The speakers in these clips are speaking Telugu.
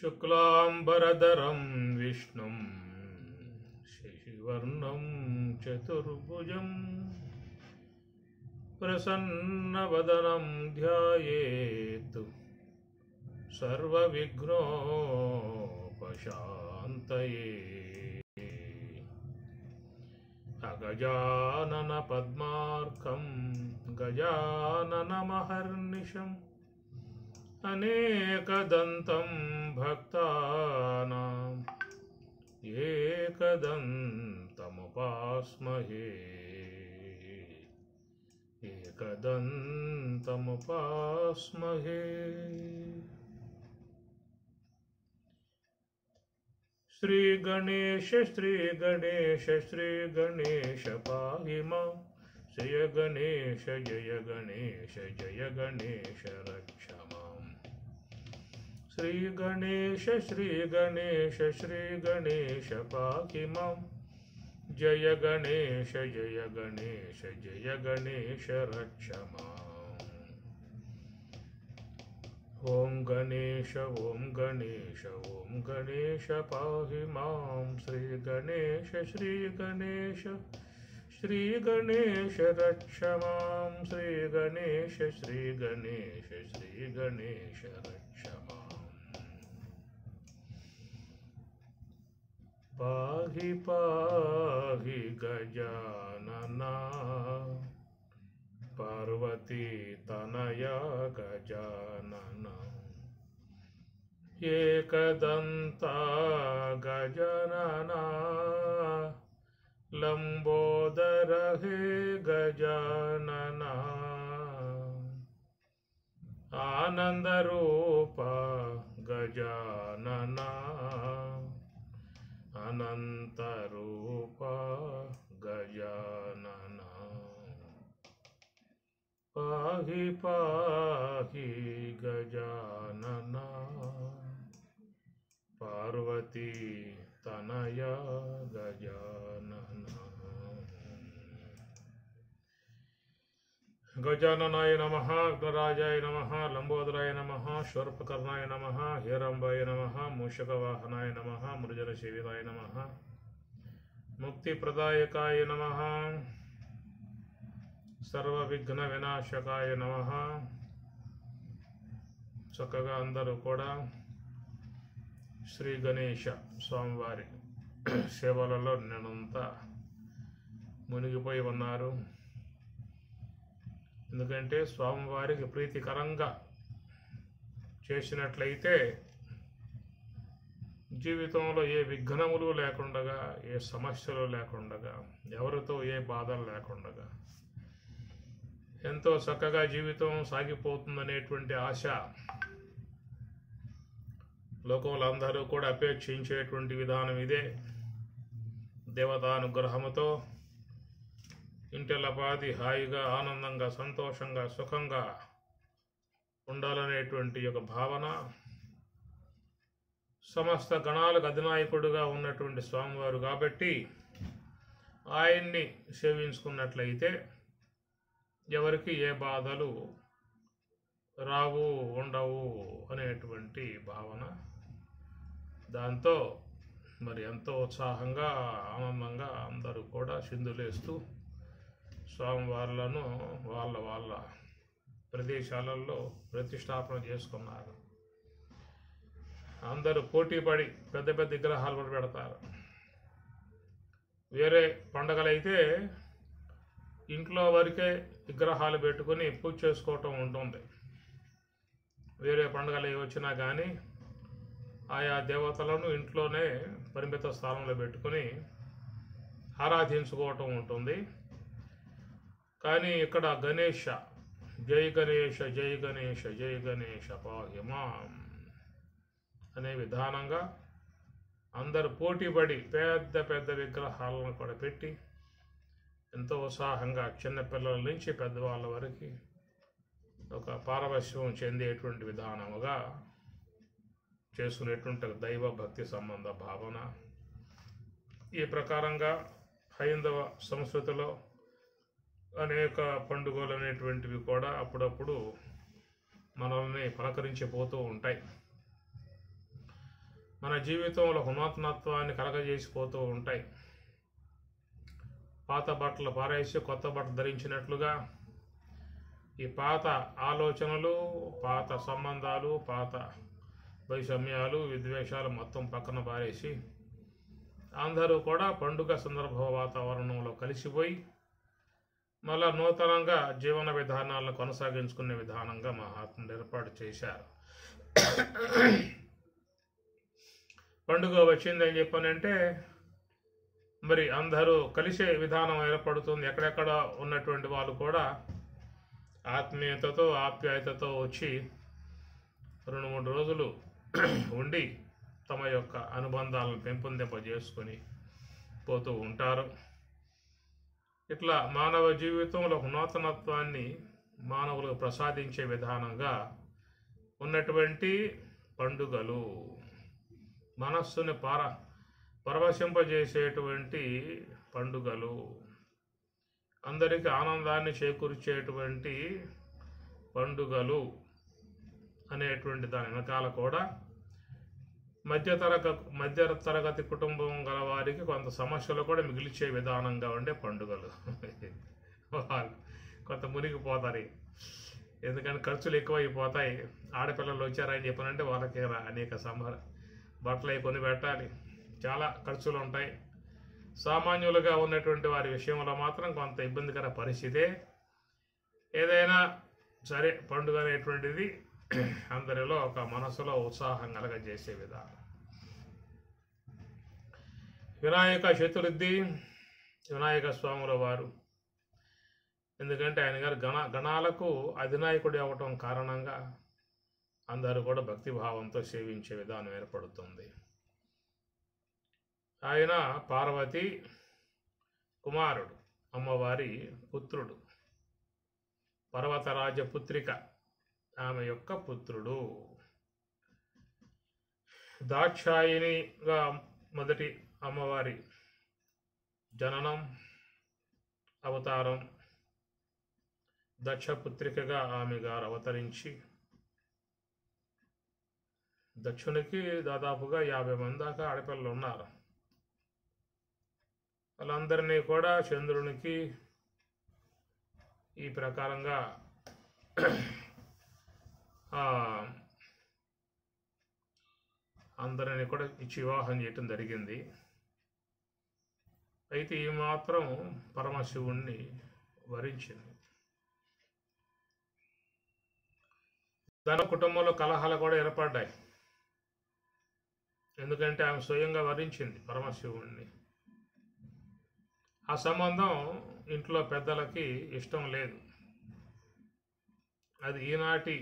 शुक्लांबरधरं विष्णुं शशिवर्णं चतुर्भुजं प्रसन्नवदनं ध्यायेत् सर्वविघ्नोपशान्तये। अगजानन पद्मार्कं गजाननमहर्निशम् अनेकदन्तं भक्तानां एकदन्तमुपास्महे एकदन्तमुपास्महे। श्री गणेश पाहि मां। जय गणेश जय गणेश जय गणेश रक्ष माम्। श्री गणेश पाहि मां। जय गणेश जय गणेश जय गणेश रक्ष माम्। ओम गणेश पाहि मां। श्री गणेश रक्ष मां। श्री गणेश रक्ष माम्। पाहि पाहि गजानना पार्वती तनया गजानना। एकदन्ता गजानना लंबोदर हे गजानना। आनंद रूप गजानना अनंत रूप गजानना। पाहि पाहि गजानना पार्वती तनया गजानना। गजाननाय नमः। अग्नराजाय नमः। लंबोदराय नमः। शूर्पकर्णाय नमः। हेरंबाय नमः। मूषकवाहनाय नमः। मृजनसेविताय नमः। मुक्तिप्रदायकाय नमः। सर्वविघ्न विनाशकाय नमः। చక్కగా అందరూ కూడా శ్రీ గణేష స్వామివారి సేవలలో నేనంతా మునిగిపోయి ఉన్నారు. ఎందుకంటే స్వామివారికి ప్రీతికరంగా చేసినట్లయితే జీవితంలో ఏ విఘ్నములు లేకుండా, ఏ సమస్యలు లేకుండా, ఎవరితో ఏ బాధలు లేకుండా ఎంతో చక్కగా జీవితం సాగిపోతుందనేటువంటి ఆశ లోకంలో అందరూ కూడా అపేక్షించేటువంటి విధానం ఇదే. దేవతానుగ్రహముతో ఇంటిల్లపాది హాయిగా ఆనందంగా సంతోషంగా సుఖంగా ఉండాలనేటువంటి ఒక భావన, సమస్త గణాలకు అధినాయకుడుగా ఉన్నటువంటి స్వామివారు కాబట్టి ఆయన్ని సేవించుకున్నట్లయితే ఎవరికి ఏ బాధలు రావు ఉండవు అనేటువంటి భావన. దాంతో మరి ఎంతో ఉత్సాహంగా ఆనందంగా అందరూ కూడా సింధులేస్తూ స్వామివార్లను వాళ్ళ ప్రదేశాలలో ప్రతిష్టాపన చేసుకున్నారు. అందరూ పోటీపడి పెద్ద పెద్ద విగ్రహాలు కూడా పెడతారు. వేరే పండగలైతే ఇంట్లో వరకే విగ్రహాలు పెట్టుకుని పూజ చేసుకోవటం ఉంటుంది. వేరే పండుగలు ఏ వచ్చినా కానీ ఆయా దేవతలను ఇంట్లోనే పరిమిత స్థానంలో పెట్టుకుని ఆరాధించుకోవటం ఉంటుంది. కానీ ఇక్కడ గణేష జై గణేష జై గణేష జై గణేష పాహి మాం అనే విధానంగా అందరూ పోటీపడి పెద్ద పెద్ద విగ్రహాలను కూడా పెట్టి ఎంతో ఉత్సాహంగా చిన్నపిల్లల నుంచి పెద్దవాళ్ళ వరకు ఒక పారవశ్యం చెందేటువంటి విధానముగా చేసుకునేటువంటి దైవ భక్తి సంబంధ భావన. ఈ ప్రకారంగా హైందవ సంస్కృతిలో అనేక పండుగలు అనేటువంటివి కూడా అప్పుడప్పుడు మనల్ని పలకరించిపోతూ ఉంటాయి. మన జీవితంలో నూతనత్వాన్ని కలగజేసిపోతూ ఉంటాయి. పాత బట్టలు పారేసి కొత్త బట్టలు ధరించినట్లుగా ఈ పాత ఆలోచనలు, పాత సంబంధాలు, పాత వైషమ్యాలు, విద్వేషాలు మొత్తం పక్కన పారేసి అందరూ కూడా పండుగ సందర్భ వాతావరణంలో కలిసిపోయి మళ్ళా నూతనంగా జీవన విధానాలను కొనసాగించుకునే విధానంగా మహాత్ములు ఏర్పాటు చేశారు. పండుగ వచ్చిందని చెప్పానంటే మరి అందరూ కలిసే విధానం ఏర్పడుతుంది. ఎక్కడెక్కడ ఉన్నటువంటి వాళ్ళు కూడా ఆత్మీయతతో ఆప్యాయతతో వచ్చి 2-3 రోజులు ఉండి తమ యొక్క అనుబంధాలను పెంపొందింపజేసుకొని పోతూ ఉంటారు. ఇట్లా మానవ జీవితంలో నూతనత్వాన్ని మానవులకు ప్రసాదించే విధానంగా ఉన్నటువంటి పండుగలు, మనస్సుని పరవశింపజేసేటువంటి పండుగలు, అందరికీ ఆనందాన్ని చేకూర్చేటువంటి పండుగలు అనేటువంటి దాని వెనకాల కూడా మధ్యతరగతి కుటుంబం గల వారికి కొంత సమస్యలు కూడా మిగిల్చే విధానంగా ఉండే పండుగలు. కొంత మునిగిపోతారు, ఎందుకంటే ఖర్చులు ఎక్కువైపోతాయి. ఆడపిల్లలు వచ్చారని చెప్పానంటే వాళ్ళకి అనేక బట్టలు అవి కొని పెట్టాలి, చాలా ఖర్చులు ఉంటాయి. సామాన్యులుగా ఉన్నటువంటి వారి విషయంలో మాత్రం కొంత ఇబ్బందికర పరిస్థితే. ఏదైనా సరే పండుగ అనేటువంటిది అందరిలో ఒక మనసులో ఉత్సాహం కలగజేసే విధానం. వినాయక చతుర్థి, వినాయక స్వాముల వారు, ఎందుకంటే ఆయన గారు గణాలకు అధినాయకుడి అవ్వటం కారణంగా అందరూ కూడా భక్తిభావంతో సేవించే విధానం ఏర్పడుతుంది. ఆయన పార్వతి కుమారుడు, అమ్మవారి పుత్రుడు, పర్వతరాజ పుత్రిక ఆమె యొక్క పుత్రుడు. దాక్షాయినిగా మొదటి అమ్మవారి జననం, అవతారం, దక్షపుత్రికగా ఆమె గారు అవతరించి దక్షునికి దాదాపుగా 50 మంది దాకా ఆడపిల్లలు ఉన్నారు. వాళ్ళందరినీ కూడా చంద్రునికి ఈ ప్రకారంగా అందరినీ కూడా ఇచ్చి వివాహం చేయటం జరిగింది. అయితే ఈ మాత్రం పరమశివుణ్ణి వరించింది. తన కుటుంబంలో కలహాలు కూడా ఏర్పడ్డాయి, ఎందుకంటే ఆమె స్వయంగా వరించింది పరమశివుణ్ణి. ఆ సంబంధం ఇంట్లో పెద్దలకి ఇష్టం లేదు. అది ఈనాటి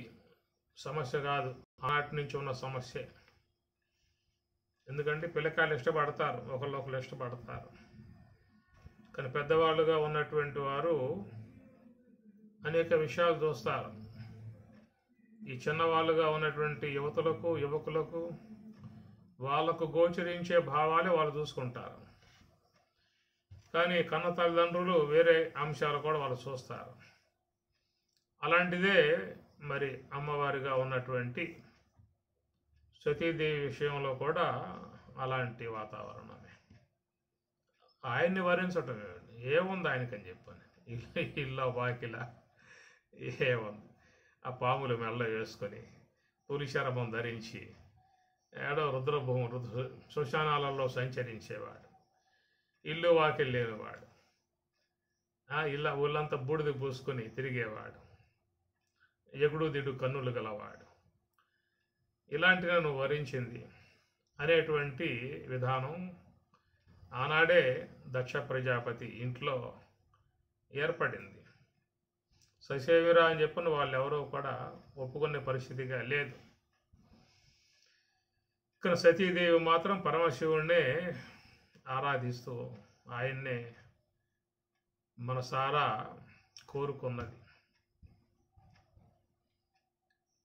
సమస్య కాదు, ఆనాటి నుంచి ఉన్న సమస్య. ఎందుకంటే పిల్లకాయలు ఇష్టపడతారు, ఒకళ్ళు ఇష్టపడతారు. కానీ పెద్దవాళ్ళుగా ఉన్నటువంటి వారు అనేక విషయాలు చూస్తారు. ఈ చిన్నవాళ్ళుగా ఉన్నటువంటి యువకులకు వాళ్ళకు గోచరించే భావాలే వాళ్ళు చూసుకుంటారు. కానీ కన్న తల్లిదండ్రులు వేరే అంశాలు కూడా వాళ్ళు చూస్తారు. అలాంటిదే మరి అమ్మవారిగా ఉన్నటువంటి సతీదేవి విషయంలో కూడా అలాంటి వాతావరణమే. ఆయన్ని వరించటం ఏముంది ఆయనకని చెప్పని, ఇల్లు బాకిలా ఏముంది. ఆ పాములు మెల్ల వేసుకొని పులిశరమం ధరించి ఏడో శ్మశానాలలో సంచరించేవాడు, ఇల్లు వాకిలు లేనివాడు, ఊళ్ళంతా బూడిద పూసుకొని తిరిగేవాడు, ఎగుడు దిడు కన్నులు గలవాడు. ఇలాంటిగా నువ్వు వరించింది అనేటువంటి విధానం ఆనాడే దక్ష ప్రజాపతి ఇంట్లో ఏర్పడింది. ససేవిరా అని చెప్పిన వాళ్ళు ఎవరో కూడా ఒప్పుకునే పరిస్థితిగా లేదు. ఇక్కడ సతీదేవి మాత్రం పరమశివుణ్ణే ఆరాధిస్తూ ఆయన్నే మనసారా కోరుకున్నది.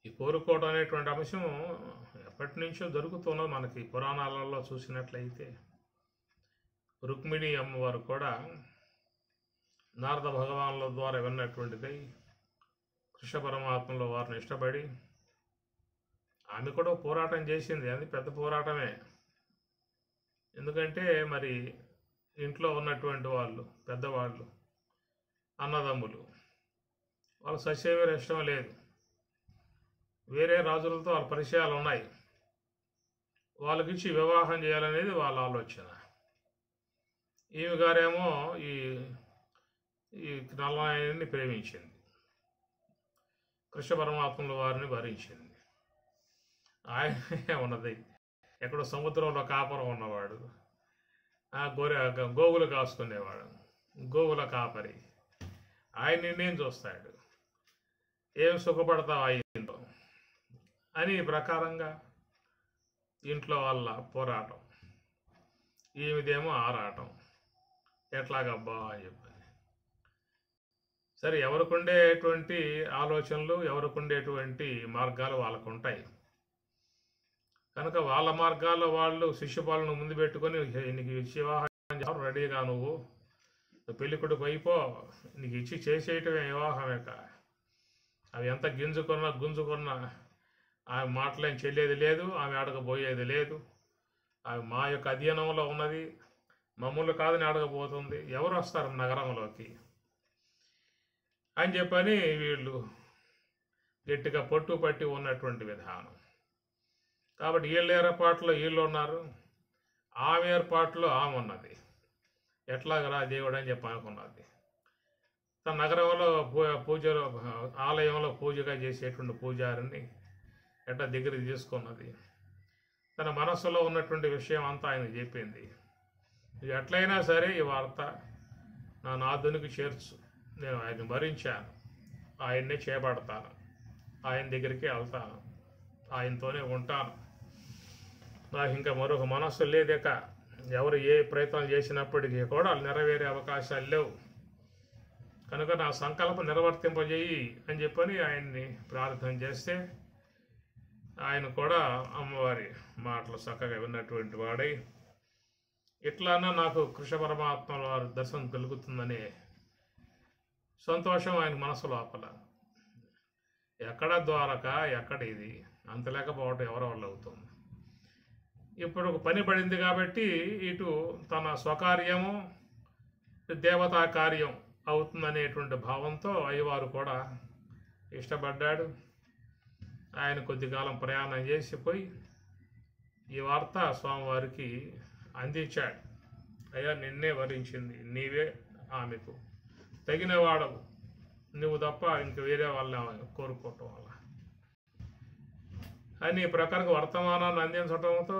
ఈ కోరుకోవడం అనేటువంటి అంశం ఎప్పటి నుంచో దొరుకుతున్నది. మనకి పురాణాలలో చూసినట్లయితే రుక్మిణి అమ్మవారు కూడా నారద భగవానుల ద్వారా విన్నటువంటిదై కృష్ణ పరమాత్మలో వారిని ఇష్టపడి ఆమె కూడా పోరాటం చేసింది, అది పెద్ద పోరాటమే. ఎందుకంటే మరి ఇంట్లో ఉన్నటువంటి వాళ్ళు, పెద్దవాళ్ళు, అన్నదమ్ములు, వాళ్ళ సస్యమేర ఇష్టం లేదు. వేరే రాజులతో వాళ్ళ పరిచయాలు ఉన్నాయి, వాళ్ళకిచ్చి వివాహం చేయాలనేది వాళ్ళ ఆలోచన. ఈమె గారేమో ఈ ఈ నల్లనాయన్ని ప్రేమించింది, కృష్ణ పరమాత్మల వారిని భరించింది. ఆయన ఉన్నది ఎక్కడో సముద్రంలో కాపురం ఉన్నవాడు, గోవులు కాసుకునేవాడు, గోవుల కాపరి. ఆయన నిర్ణయం చూస్తాడు, ఏం సుఖపడతావు ఆయనతో అని ప్రకారంగా ఇంట్లో వాళ్ళ పోరాటం, ఈమెదేమో ఆరాటం, ఎట్లాగబ్బా అని చెప్పని. సరే, ఎవరికి ఉండేటువంటి ఆలోచనలు, ఎవరికి ఉండేటువంటి మార్గాలు వాళ్ళకు ఉంటాయి కనుక వాళ్ళ మార్గాల్లో వాళ్ళు శిష్యపాలను ముందు పెట్టుకొని, నీకు వివాహం రెడీగా, నువ్వు పెళ్లి కొడుకు అయిపో, నీకు ఇచ్చి చేసేయటమే వివాహమే. అవి ఎంత గుంజుకున్నా ఆమె మాటలేం చెల్లేది లేదు, ఆమె అడగబోయేది లేదు. ఆమె మా యొక్క అధీనంలో ఉన్నది, మమ్మల్ని కాదని అడగబోతుంది. ఎవరు వస్తారు నగరంలోకి అని చెప్పని వీళ్ళు గట్టిగా పట్టి ఉన్నటువంటి విధానం. కాబట్టి వీళ్ళ ఏర్పాట్లో వీళ్ళు ఉన్నారు, ఆమె ఏర్పాట్లో ఆమె ఉన్నది. ఎట్లాగరా దేవుడు అని చెప్పి అనుకున్నది. తన నగరంలో పూజలో, ఆలయంలో పూజగా చేసేటువంటి పూజారిని ఎట్లా దగ్గరికి తీసుకున్నది. తన మనస్సులో ఉన్నటువంటి విషయం అంతా ఆయనకు చెప్పింది. ఎట్లయినా సరే ఈ వార్త నా నాదునికి చేర్చు, నేను ఆయన్ని భరించాను, ఆయన్నే చేపడతాను, ఆయన దగ్గరికి వెళ్తాను, ఆయనతోనే ఉంటాను, నాకు ఇంకా మరొక మనస్సు లేదక. ఎవరు ఏ ప్రయత్నం చేసినప్పటికీ కూడా నెరవేరే అవకాశాలు లేవు కనుక నా సంకల్పం నిర్వర్తింపజేయి అని చెప్పని ఆయన్ని ప్రార్థన చేస్తే ఆయన కూడా అమ్మవారి మాటలు చక్కగా విన్నటువంటి వాడై, ఇట్లానా నాకు కృష్ణ పరమాత్మ వారి దర్శనం కలుగుతుందనే సంతోషం ఆయన మనసు లోపల. ఎక్కడ ద్వారక, ఎక్కడ ఇది, అంత లేకపోవటం ఎవరి వల్ల అవుతుంది. ఇప్పుడు ఒక పని పడింది కాబట్టి ఇటు తన స్వకార్యము, దేవతా కార్యం అవుతుందనేటువంటి భావంతో అయ్యవారు కూడా ఇష్టపడ్డాడు. ఆయన కొద్ది కాలం ప్రయాణం చేసిపోయి ఈ వార్త స్వామివారికి అందించాడు. అయ్యా, నిన్నే వరించింది, నీవే ఆమెకు తగిన వాడవు, నువ్వు తప్ప ఇంక వేరే వాళ్ళని కోరుకోవటం వల్ల అని ప్రకారంగా వర్తమానాన్ని అందించడంతో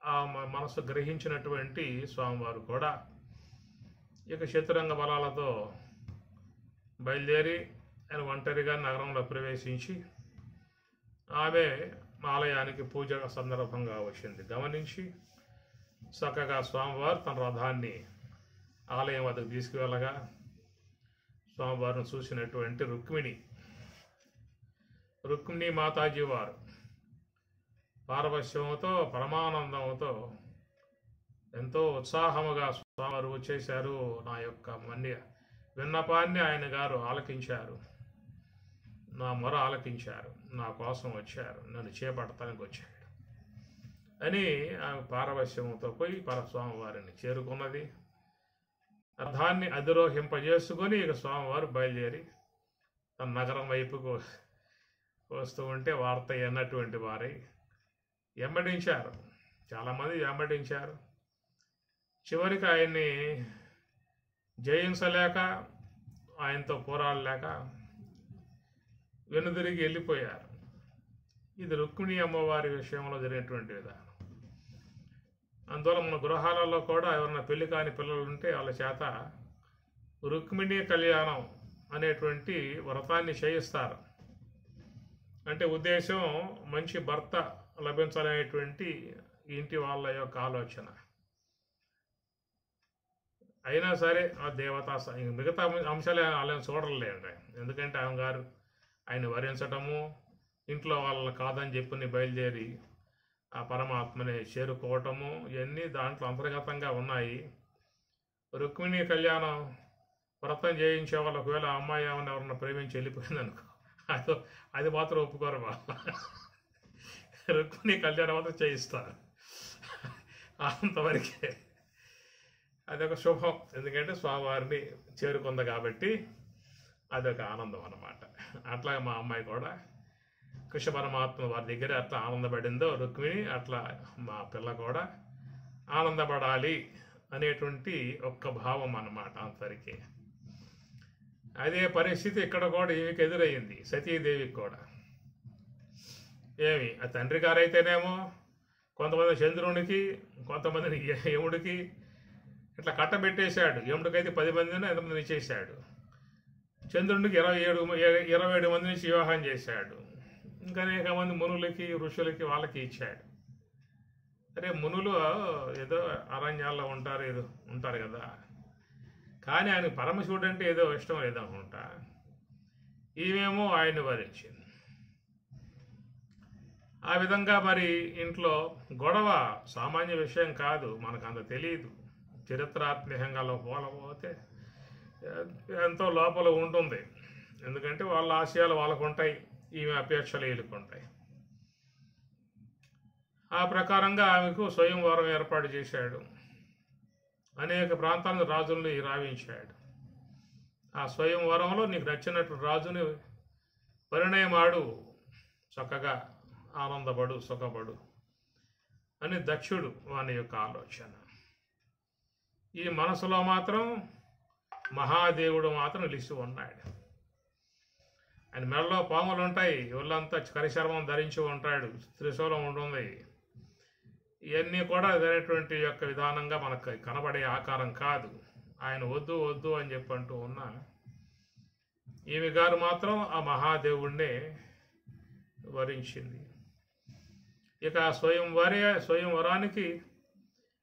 ఆ మనసు గ్రహించినటువంటి స్వామివారు కూడా ఇక చతురంగ బలాలతో బయలుదేరి ఆయన ఒంటరిగా నగరంలో ప్రవేశించి ఆమె ఆలయానికి పూజ సందర్భంగా వచ్చింది గమనించి చక్కగా స్వామివారు తన రథాన్ని ఆలయం వద్దకు తీసుకువెళ్ళగా స్వామివారిని చూసినటువంటి రుక్మిణి మాతాజీ వారు పారవశ్యంతో, పరమానందంతో, ఎంతో ఉత్సాహముగా స్వామివారు వచ్చేశారు. నా యొక్క విన్నపాన్ని ఆయన గారు ఆలకించారు, నా మొర ఆలకించారు, నా కోసం వచ్చారు, నన్ను చేపడటానికి వచ్చాడు అని ఆమె పారవశ్యంతో పోయి పరస్వామివారిని చేరుకున్నది. రథాన్ని అధిరోహింపజేసుకొని ఇక స్వామివారు బయలుదేరి తన నగరం వైపుకు వస్తూ ఉంటే వార్త ఎన్నటువంటి వారై వెంబడించారు. చాలామంది వెంబడించారు. చివరికి ఆయన్ని జయించలేక, ఆయనతో పోరాడలేక వెనుదిరిగి వెళ్ళిపోయారు. ఇది రుక్మిణి అమ్మవారి విషయంలో జరిగినటువంటి విధానం. అందువల్ల మన గృహాలలో కూడా ఎవరైనా పెళ్లి కాని పిల్లలు ఉంటే వాళ్ళ చేత రుక్మిణి కళ్యాణం అనేటువంటి వ్రతాన్ని చేయిస్తారు. అంటే ఉద్దేశం మంచి భర్త లభించాలనేటువంటి ఇంటి వాళ్ళ యొక్క ఆలోచన. అయినా సరే ఆ దేవతా మిగతా అంశాలు వాళ్ళని చూడలేండి. ఎందుకంటే ఆమె గారు ఆయన వరించటము, ఇంట్లో వాళ్ళని కాదని చెప్పి బయలుదేరి ఆ పరమాత్మని చేరుకోవటము, ఇవన్నీ దాంట్లో అంతర్గతంగా ఉన్నాయి. రుక్మిణి కళ్యాణం వ్రతం చేయించే వాళ్ళు ఒకవేళ ఆ అమ్మాయి ఏమైనా ఎవరన్నా ప్రేమించి వెళ్ళిపోయిందనుకో, అది మాత్రం ఒప్పుకోరు వాళ్ళ. రుక్మిణి కళ్యాణం చేయిస్తారు. అంతవరకే. అదొక శుభం, ఎందుకంటే స్వామివారిని చేరుకుంది కాబట్టి అదొక ఆనందం అన్నమాట. అట్లాగే మా అమ్మాయి కూడా కృష్ణ పరమాత్మ వారి దగ్గర అట్లా ఆనందపడిందో రుక్మిణి, అట్లా మా పిల్ల కూడా ఆనందపడాలి అనేటువంటి ఒక్క భావం అన్నమాట అంతవరకే. అదే పరిస్థితి ఇక్కడ కూడా ఈమెకి ఎదురయ్యింది, సతీదేవికి కూడా. ఏమి ఆ తండ్రి గారు అయితేనేమో కొంతమంది చంద్రునికి, కొంతమందిని యముడికి ఇట్లా కట్టబెట్టేశాడు. యముడికైతే 10 మందిని 8 మందిని ఇచ్చేశాడు. చంద్రునికి 27 మంది నుంచి వివాహం చేశాడు. ఇంకా అనేక మంది మునులకి, ఋషులకి, వాళ్ళకి ఇచ్చాడు. అరే మునులు ఏదో అరణ్యాల్లో ఉంటారు కదా, కానీ ఆయన పరమశివుడు అంటే ఏదో ఇష్టం లేదనుకుంటా. ఈమెమో ఆయన్ని వరించింది. ఆ విధంగా మరి ఇంట్లో గొడవ సామాన్య విషయం కాదు, మనకు అంత తెలియదు. చరిత్రాత్మకంగా పోతే ఎంతో లోపల ఉంటుంది. ఎందుకంటే వాళ్ళ ఆశయాలు వాళ్ళకు ఉంటాయి, ఈమె అపేక్షలు వీళ్ళకుంటాయి. ఆ ప్రకారంగా ఆమెకు స్వయంవరం ఏర్పాటు చేశాడు. అనేక ప్రాంతాలను రాజుల్ని రావించాడు. ఆ స్వయంవరంలో నీకు నచ్చినట్టు రాజుని పరిణయమాడు, చక్కగా ఆనందపడు, సుఖపడు అని దక్షుడు వాని యొక్క ఆలోచన. ఈ మనసులో మాత్రం మహాదేవుడు మాత్రం నిలిచి ఉన్నాడు. ఆయన మెడలో పాములు ఉంటాయి, ఒళ్ళంతా కరిశర్మం ధరించి ఉంటాడు, త్రిశూలం ఉంటుంది. ఇవన్నీ కూడా అనేటువంటి యొక్క విధానంగా మనకు కనబడే ఆకారం కాదు. ఆయన వద్దు వద్దు అని చెప్పంటూ ఉన్నా ఈమె గారు మాత్రం ఆ మహాదేవుణ్ణే వరించింది. ఇక స్వయంవరానికి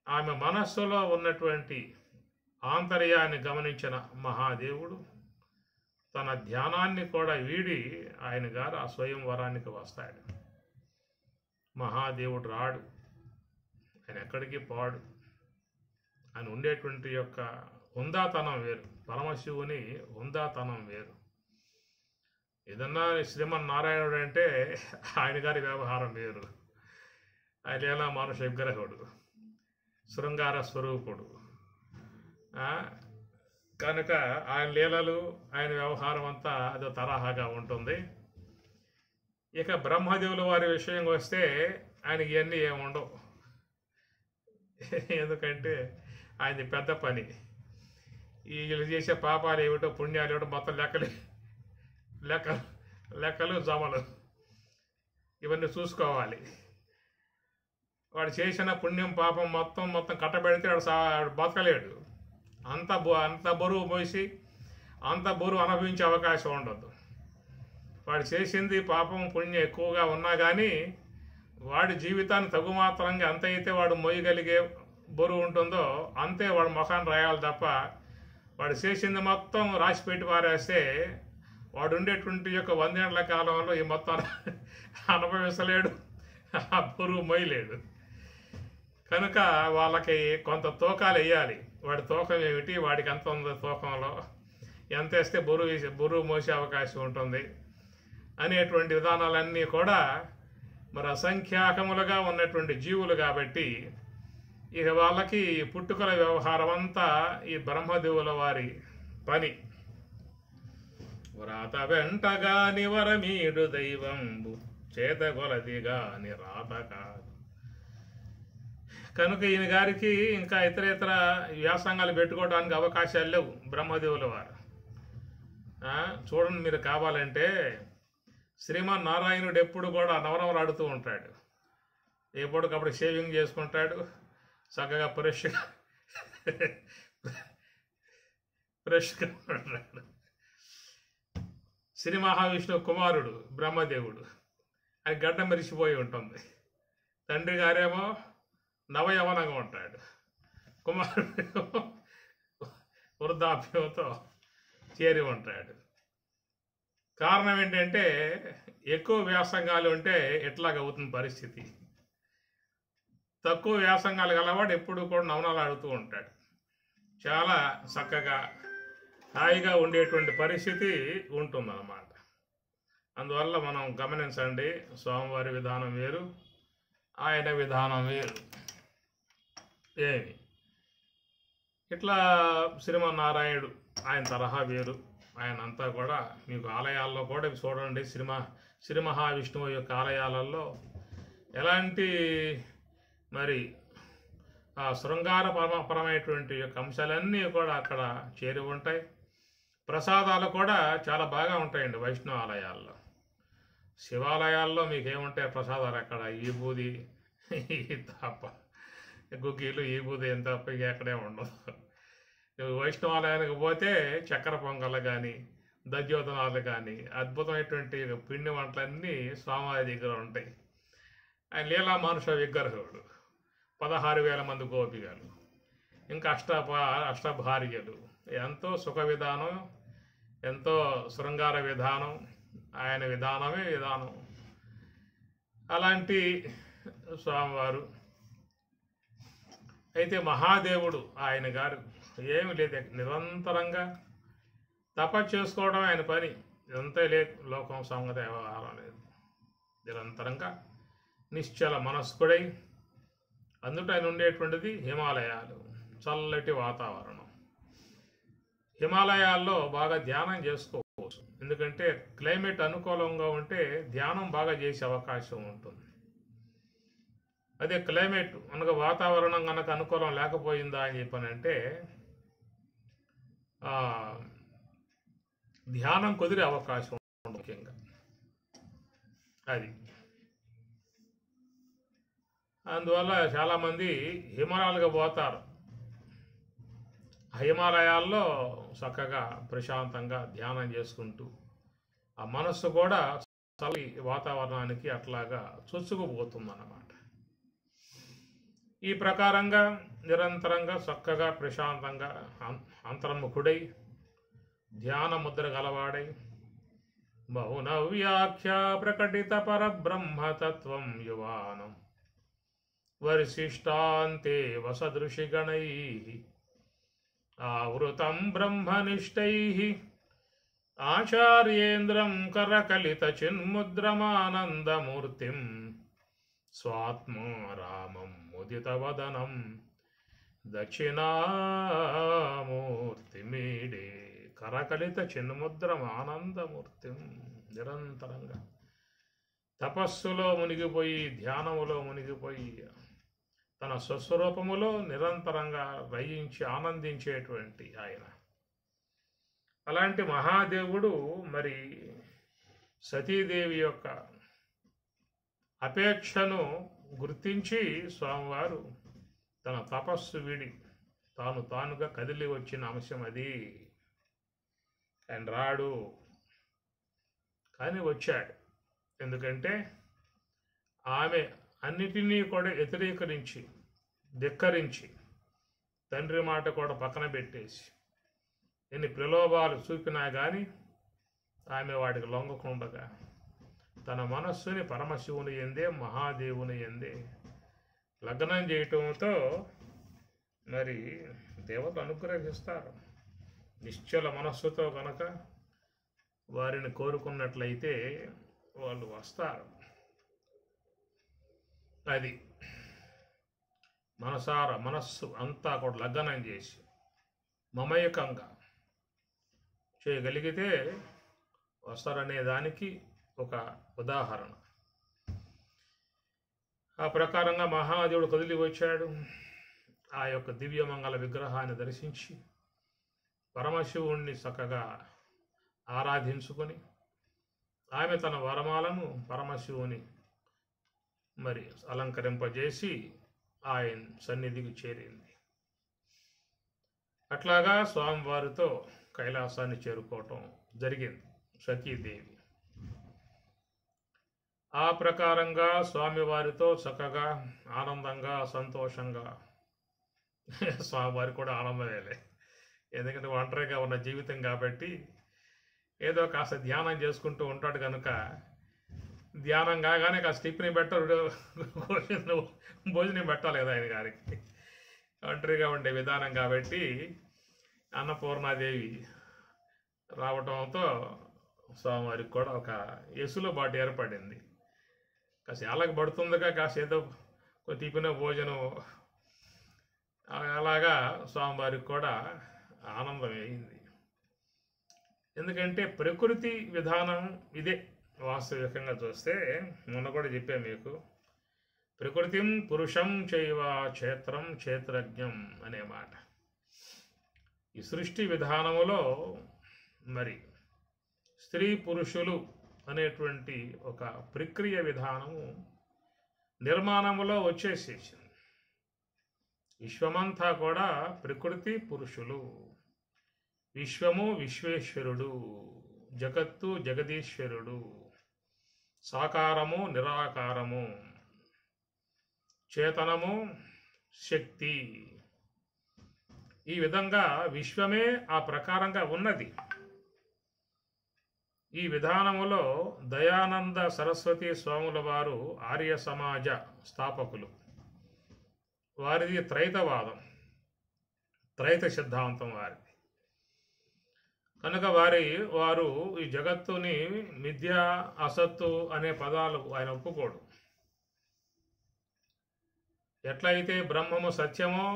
ఆమె మనస్సులో ఉన్నటువంటి ఆంతర్యాన్ని గమనించిన మహాదేవుడు తన ధ్యానాన్ని కూడా వీడి ఆయన గారు ఆ స్వయంవరానికి వస్తాడు. మహాదేవుడు రాడు, ఆయన ఎక్కడికి పోడు. ఆయన ఉండేటువంటి యొక్క హుందాతనం వేరు, పరమశివుని హుందాతనం వేరు. ఏదన్నా శ్రీమన్నారాయణుడు అంటే ఆయన గారి వ్యవహారం వేరు. ఆయన ఎలా మానుష విగ్రహుడు, శృంగార స్వరూపుడు. కనుక ఆయన లీలలు, ఆయన వ్యవహారం అంతా అదో తరహాగా ఉంటుంది. ఇక బ్రహ్మదేవుల వారి విషయం వస్తే ఆయనకి ఇవన్నీ ఏముండవు. ఎందుకంటే ఆయనది పెద్ద పని. వీళ్ళు చేసే పాపాలు ఏమిటో, పుణ్యాలు ఏమిటో మొత్తం లెక్కలు జమలు ఇవన్నీ చూసుకోవాలి. వాడు చేసిన పుణ్యం పాపం మొత్తం కట్టబెడితే వాడు బతకలేడు. అంత బరువు మోసి అంత బరువు అనుభవించే అవకాశం ఉండదు. వాడు చేసింది పాపం పుణ్యం ఎక్కువగా ఉన్నా కానీ వాడి జీవితాన్ని తగుమాత్రంగా ఎంత అయితే వాడు మోయగలిగే బరువు ఉంటుందో అంతే వాడు ముఖాన్ని రాయాలి తప్ప వాడు చేసింది మొత్తం రాసిపెట్టి పారేస్తే వాడు ఉండేటువంటి యొక్క 100 ఏళ్ల కాలంలో ఈ మొత్తం అనుభవించలేడు, ఆ బరువు మోయలేడు. కనుక వాళ్ళకి కొంత తూకాలు వేయాలి. వాడి తూకం ఏమిటి, వాడికి ఎంత ఉందో తూకంలో ఎంత వేస్తే బరువు మోసే అవకాశం ఉంటుంది అనేటువంటి విధానాలన్నీ కూడా మరి అసంఖ్యాకములుగా ఉన్నటువంటి జీవులు కాబట్టి ఇక వాళ్ళకి పుట్టుకల వ్యవహారం అంతా ఈ బ్రహ్మదేవుల వారి పని. వ్రాత వెంటగాని వరమీడు దైవంబు చేత కొలదిగాని రాత కాదు. కనుక ఈయన గారికి ఇంకా ఇతర వ్యాసంగాలు పెట్టుకోవడానికి అవకాశాలు లేవు బ్రహ్మదేవుల వారు. చూడండి, మీరు కావాలంటే శ్రీమన్నారాయణుడు ఎప్పుడు కూడా నవనవలు ఆడుతూ ఉంటాడు. ఎప్పటికప్పుడు షేవింగ్ చేసుకుంటాడు, చక్కగా ఫ్రెష్గా ఉంటాడు. శ్రీ మహావిష్ణువు కుమారుడు బ్రహ్మదేవుడు, ఆయన గడ్డ మెరిసిపోయి ఉంటుంది. తండ్రి గారేమో నవయవనంగా ఉంటాడు, కుమారుడు వృద్ధాప్యంతో చేరి ఉంటాడు. కారణం ఏంటంటే ఎక్కువ వ్యాసంగాలు ఉంటే ఎట్లాగ అవుతుంది పరిస్థితి. తక్కువ వ్యాసంగాలు గలవాడు ఎప్పుడు కూడా నవనాలు ఆడుతూ ఉంటాడు. చాలా చక్కగా హాయిగా ఉండేటువంటి పరిస్థితి ఉంటుందన్నమాట. అందువల్ల మనం గమనించండి, స్వామివారి విధానం వేరు, ఆయన విధానం వేరు. ఏమి ఇట్లా శ్రీమన్నారాయణుడు ఆయన తరహా వేరు. ఆయన అంతా కూడా మీకు ఆలయాల్లో కూడా చూడండి, శ్రీ మహావిష్ణువు యొక్క ఆలయాలలో ఎలాంటి మరి ఆ శృంగార పరమైనటువంటి యొక్క అంశాలన్నీ కూడా అక్కడ చేరి ఉంటాయి. ప్రసాదాలు కూడా చాలా బాగా ఉంటాయండి వైష్ణవ ఆలయాల్లో. శివాలయాల్లో మీకేముంటాయి ప్రసాదాలు? అక్కడ ఈ బూది తప్ప, గుగ్గీలు ఈ బూది ఎంత తప్ప ఇక ఎక్కడే ఉండదు. వైష్ణవాలయానికి పోతే చక్కెర పొంగళ్ళు కానీ, దధ్యోతనాలు కానీ, అద్భుతమైనటువంటి పిండి వంటలన్నీ స్వామివారి దగ్గర ఉంటాయి. ఆయన లీలా మానుష విగ్రహుడు, 16,000 మంది గోపికలు, ఇంకా అష్టభార్యలు, ఎంతో సుఖ విధానం, ఎంతో శృంగార విధానం, ఆయన విధానమే విధానం. అలాంటి స్వామివారు అయితే మహాదేవుడు ఆయన గారు ఏమి లేదు, నిరంతరంగా తపస్సు చేసుకోవడం ఆయన పని. ఇదంతా లేదు, లోకం సంగతి వ్యవహారం లేదు. నిరంతరంగా నిశ్చల మనస్కుడై అందుట ఆయన ఉండేటువంటిది హిమాలయాలు, చల్లటి వాతావరణం. హిమాలయాల్లో బాగా ధ్యానం చేసుకోవచ్చు, ఎందుకంటే క్లైమేట్ అనుకూలంగా ఉంటే ధ్యానం బాగా చేసే అవకాశం ఉంటుంది. అదే క్లైమేట్ అనగా వాతావరణం కనుక అనుకూలం లేకపోయిందా అని చెప్పానంటే ధ్యానం కుదిరే అవకాశం ఉంటుంది ముఖ్యంగా. అది అందువల్ల చాలామంది హిమాలయాలుగా పోతారు. హిమాలయాల్లో చక్కగా ప్రశాంతంగా ధ్యానం చేసుకుంటూ ఆ మనస్సు కూడా చలి వాతావరణానికి అట్లాగా చొచ్చుకుపోతుందన్నమాట. ఈ ప్రకారంగా నిరంతరంగా చక్కగా ప్రశాంతంగా అంతర్ముఖుడై ధ్యాన ముద్ర గలవాడై మౌన వ్యాఖ్య ప్రకటిత పరబ్రహ్మతత్వం యువానం వరిశిష్టాంతే వసదృషిగణై ఆవృతం బ్రహ్మనిష్టై ఆచార్యేంద్రం కరకలిత చిన్ముద్రమానందమూర్తిం స్వాత్మా రామం ముదితవదనం దక్షిణామూర్తిమీడే. కరకలిత చిన్ముద్రం ఆనందమూర్తిం. నిరంతరంగా తపస్సులో మునిగిపోయి, ధ్యానములో మునిగిపోయి, తన స్వస్వరూపములో నిరంతరంగా రయించి ఆనందించేటువంటి ఆయన. అలాంటి మహాదేవుడు మరి సతీదేవి యొక్క అపేక్షను గుర్తించి స్వామివారు తన తపస్సు విడి తానుగా కదిలి వచ్చిన అంశం అది. ఆయన రాడు కానీ వచ్చాడు. ఎందుకంటే ఆమె అన్నిటినీ కూడా వ్యతిరేకరించి, ధిక్కరించి, తండ్రి మాట కూడా పక్కన పెట్టేసి ఎన్ని ప్రలోభాలు చూపినా కానీ ఆమె వాటికి లొంగకుండగా తన మనస్సుని పరమశివుని ఎందే, మహాదేవుని ఎందే లగ్నం చేయటంతో మరి దేవతలు అనుగ్రహిస్తారు. నిశ్చల మనస్సుతో కనుక వారిని కోరుకున్నట్లయితే వాళ్ళు వస్తారు. అది మనస్సు అంతా కూడా లగ్నం చేసి మమేకంగా చేయగలిగితే వస్తారనే దానికి ఒక ఉదాహరణ. ఆ ప్రకారంగా మహాదేవుడు కదిలి వచ్చాడు. ఆ యొక్క దివ్యమంగళ విగ్రహాన్ని దర్శించి పరమశివుణ్ణి చక్కగా ఆరాధించుకొని ఆమె తన వరమాలను పరమశివుని మరి అలంకరింపజేసి ఆయన సన్నిధికి చేరింది. అట్లాగా స్వామివారితో కైలాసాన్ని చేరుకోవటం జరిగింది సతీదేవి. ఆ ప్రకారంగా స్వామివారితో చక్కగా ఆనందంగా సంతోషంగా, స్వామివారి కూడా ఆనందమేలే, ఎందుకంటే ఒంటరిగా ఉన్న జీవితం కాబట్టి ఏదో కాస్త ధ్యానం చేసుకుంటూ ఉంటాడు కనుక ధ్యానం కాగానే కాస్త టిఫిన్ పెట్టాడు, భోజనం పెట్టాలి కదా ఆయన గారికి. ఒంటరిగా ఉండే విధానం కాబట్టి అన్నపూర్ణాదేవి రావటంతో స్వామివారికి కూడా ఒక ఎసులుబాటు ఏర్పడింది. కాస్త ఏళ్ళకి పడుతుందిగా, కాస్త ఏదో టిఫిన్ భోజనం అలాగా స్వామివారికి కూడా ఆనందం అయింది. ఎందుకంటే ప్రకృతి విధానం ఇదే. వాస్తవికంగా చూస్తే మొన్న కూడా చెప్పాను మీకు, ప్రకృతిం పురుషం చైవ క్షేత్రం క్షేత్రజ్ఞం అనే మాట. ఈ సృష్టి విధానములో మరి స్త్రీ పురుషులు అనేటువంటి ఒక ప్రక్రియ విధానము నిర్మాణములో వచ్చేసేసింది. విశ్వమంతా కూడా ప్రకృతి పురుషులు, విశ్వము విశ్వేశ్వరుడు, జగత్తు జగదీశ్వరుడు, సాకారము నిరాకారము, చేతనము శక్తి, ఈ విధంగా విశ్వమే ఆ ప్రకారంగా ఉన్నది. ఈ విధానములో దయానంద సరస్వతి స్వాముల వారు ఆర్య సమాజ స్థాపకులు. వారిది త్రైతవాదం, త్రైత సిద్ధాంతం వారిది. కనుక వారు ఈ జగత్తుని మిథ్య అసత్తు అనే పదాలు ఆయన ఒప్పుకోడు. ఎట్లయితే బ్రహ్మము సత్యమో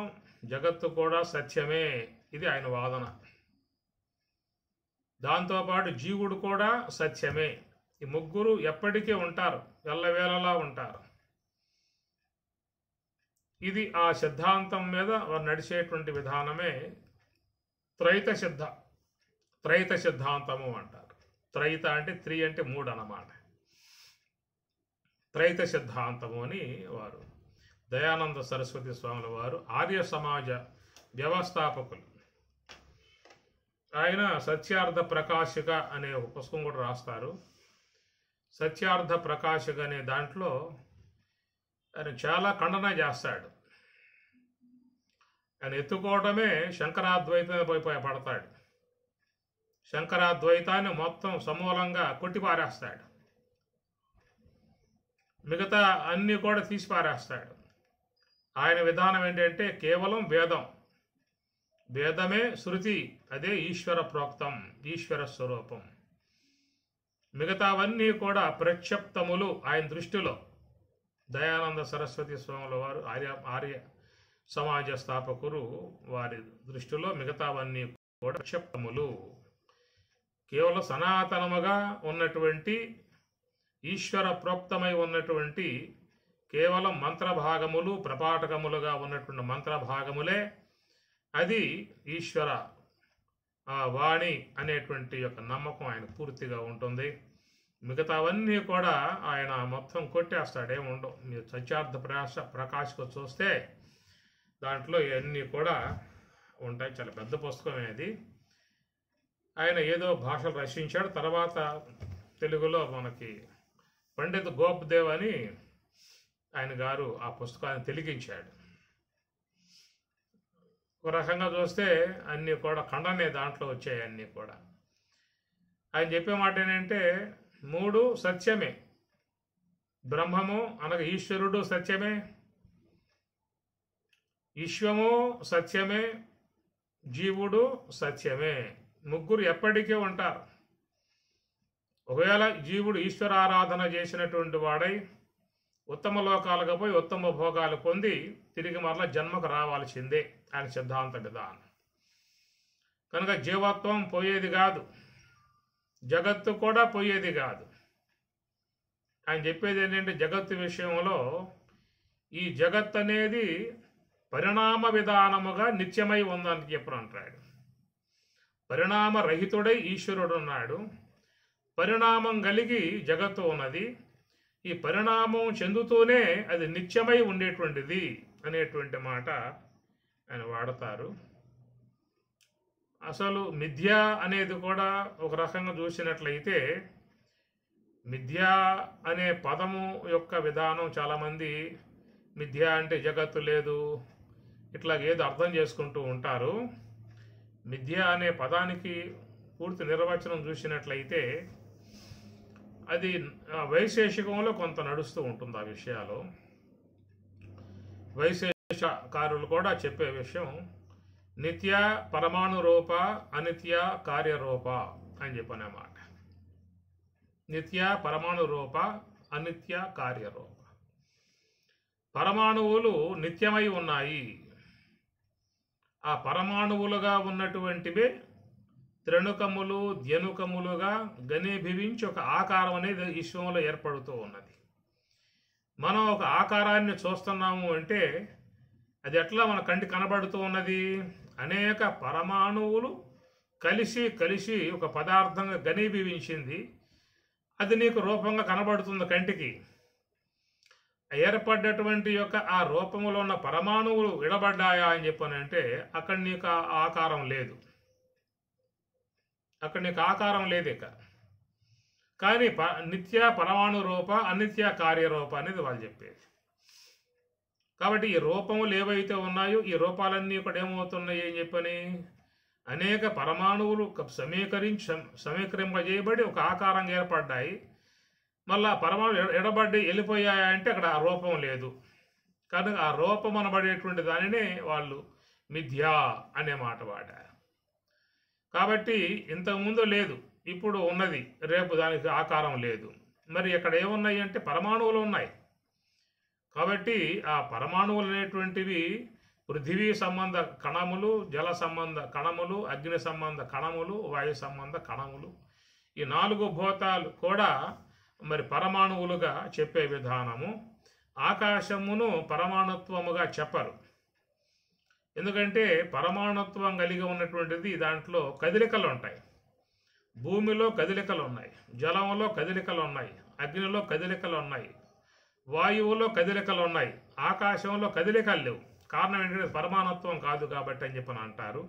జగత్తు కూడా సత్యమే, ఇది ఆయన వాదన. దాంతోపాటు జీవుడు కూడా సత్యమే. ఈ ముగ్గురు ఎప్పటికీ ఉంటారు, ఎల్లవేళలా ఉంటారు. ఇది ఆ సిద్ధాంతం మీద వారు నడిచేటువంటి విధానమే త్రైత సిద్ధాంతము అంటారు. త్రైత అంటే త్రీ అంటే మూడు అన్నమాట. త్రైత సిద్ధాంతము అని వారు దయానంద సరస్వతి స్వాముల వారు ఆర్య సమాజ వ్యవస్థాపకులు. ఆయన సత్యార్థ ప్రకాశిక అనే ఒక పుస్తకం కూడా రాస్తారు. సత్యార్థ ప్రకాశిక అనే దాంట్లో ఆయన చాలా ఖండన చేస్తాడు. ఆయన ఎత్తుకోవడమే శంకరాద్వైతం పోయి పడతాడు. శంకరాద్వైతాన్ని మొత్తం సమూలంగా కొట్టిపారేస్తాడు. మిగతా అన్నీ కూడా తీసిపారేస్తాడు. ఆయన విధానం ఏంటంటే కేవలం వేదమే శృతి, అదే ఈశ్వర ప్రోక్తం, ఈశ్వర స్వరూపం. మిగతావన్నీ కూడా ప్రక్షప్తములు ఆయన దృష్టిలో. దయానంద సరస్వతి స్వాముల వారు ఆర్య సమాజ స్థాపకులు, వారి దృష్టిలో మిగతావన్నీ కూడా ప్రక్షప్తములు. కేవలం సనాతనముగా ఉన్నటువంటి ఈశ్వర ప్రోక్తమై ఉన్నటువంటి కేవలం మంత్రభాగములు, ప్రపాఠకములుగా ఉన్నటువంటి మంత్రభాగములే అది ఈశ్వర వాణి అనేటువంటి యొక్క నమ్మకం ఆయన పూర్తిగా ఉంటుంది. మిగతావన్నీ కూడా ఆయన మొత్తం కొట్టేస్తాడు, ఏముండవు. మీరు సత్యార్థ ప్రకాశకు చూస్తే దాంట్లో ఇవన్నీ కూడా ఉంటాయి. చాలా పెద్ద పుస్తకమే అది. ఆయన ఏదో భాషలు రచించాడు. తర్వాత తెలుగులో మనకి పండిత్ గోపదేవ్ అని ఆయన గారు ఆ పుస్తకాన్ని తెలిగించాడు. ఒక రకంగా చూస్తే అన్నీ కూడా ఖండనే దాంట్లో వచ్చాయి. అన్నీ కూడా ఆయన చెప్పే మాట ఏంటంటే మూడు సత్యమే. బ్రహ్మము అనగా ఈశ్వరుడు సత్యమే, విశ్వము సత్యమే, జీవుడు సత్యమే. ముగ్గురు ఎప్పటికీ ఉంటారు. ఒకవేళ జీవుడు ఈశ్వరారాధన చేసినటువంటి వాడై ఉత్తమ లోకాలకు పోయి ఉత్తమ భోగాలు పొంది తిరిగి మరలా జన్మకు రావాల్సిందే ఆయన సిద్ధాంత విధానం. కనుక జీవత్వం పోయేది కాదు, జగత్తు కూడా పోయేది కాదు. ఆయన చెప్పేది ఏంటంటే జగత్తు విషయంలో ఈ జగత్ అనేది పరిణామ విధానముగా నిత్యమై ఉందని చెప్పనంటాడు. పరిణామరహితుడై ఈశ్వరుడు ఉన్నాడు, పరిణామం కలిగి జగత్తు ఉన్నది. ఈ పరిణామం చెందుతూనే అది నిత్యమై ఉండేటువంటిది అనేటువంటి మాట ఆయన వాడతారు. అసలు మిథ్య అనేది కూడా ఒక రకంగా చూసినట్లయితే మిథ్య అనే పదము యొక్క విధానం చాలామంది మిథ్య అంటే జగత్తు లేదు ఇట్లా ఏదో అర్థం చేసుకుంటూ ఉంటారు. మిథ్య అనే పదానికి పూర్తి నిర్వచనం చూసినట్లయితే అది వైశేషికంలో కొంత నడుస్తూ ఉంటుంది. ఆ విషయాలు వైశేషకారులు కూడా చెప్పే విషయం నిత్య పరమాణు రూప అనిత్య కార్యరూప అని చెప్పనమాట. నిత్య పరమాణు రూప అనిత్య కార్యరూప. పరమాణువులు నిత్యమై ఉన్నాయి. ఆ పరమాణువులుగా ఉన్నటువంటివే త్రిణుకములు ద్యనుకములుగా ఘనీభవించి ఒక ఆకారం అనేది విశ్వంలో ఏర్పడుతూ ఉన్నది. మనం ఒక ఆకారాన్ని చూస్తున్నాము అంటే అది ఎట్లా మన కంటి కనబడుతూ ఉన్నది? అనేక పరమాణువులు కలిసి కలిసి ఒక పదార్థంగా ఘనీభవించింది. అది నీకు రూపంగా కనబడుతుంది కంటికి. ఏర్పడ్డటువంటి యొక్క ఆ రూపంలో ఉన్న పరమాణువులు విడబడ్డాయా అని చెప్పానంటే అక్కడ నీకు ఆకారం లేదు. అక్కడ నీకు ఆకారం లేదు. ఇక కానీ నిత్య పరమాణు రూప అనిత్య కార్యరూప అనేది వాళ్ళు చెప్పేది. కాబట్టి ఈ రూపములు ఏవైతే ఉన్నాయో ఈ రూపాలన్నీ కూడా ఏమవుతున్నాయి అని చెప్పని అనేక పరమాణువులు సమీకరింపజేయబడి ఒక ఆకారంగా ఏర్పడ్డాయి. మళ్ళా పరమాణువులు ఎడబడి వెళ్ళిపోయాయంటే అక్కడ ఆ రూపం లేదు. కానీ ఆ రూపం అనబడేటువంటి దానినే వాళ్ళు మిథ్యా అనే మాట వాడారు. కాబట్టి ఇంతకుముందు లేదు, ఇప్పుడు ఉన్నది, రేపు దానికి ఆకారం లేదు. మరి ఇక్కడ ఏమున్నాయి అంటే పరమాణువులు ఉన్నాయి. కాబట్టి ఆ పరమాణువులు అనేటువంటివి పృథివీ సంబంధ కణములు, జల సంబంధ కణములు, అగ్ని సంబంధ కణములు, వాయు సంబంధ కణములు, ఈ 4 భూతాలు కూడా మరి పరమాణువులుగా చెప్పే విధానము. ఆకాశమును పరమాణుత్వముగా చెప్పరు. ఎందుకంటే పరమాణుత్వం కలిగి ఉన్నటువంటిది దాంట్లో కదలికలు ఉంటాయి. భూమిలో కదలికలు ఉన్నాయి, జలంలో కదలికలు ఉన్నాయి, అగ్నిలో కదలికలు ఉన్నాయి, వాయువులో కదలికలు ఉన్నాయి, ఆకాశంలో కదలికలు లేవు. కారణం ఏంటంటే పరమాణుత్వం కాదు కాబట్టి అని చెప్పని అంటారు.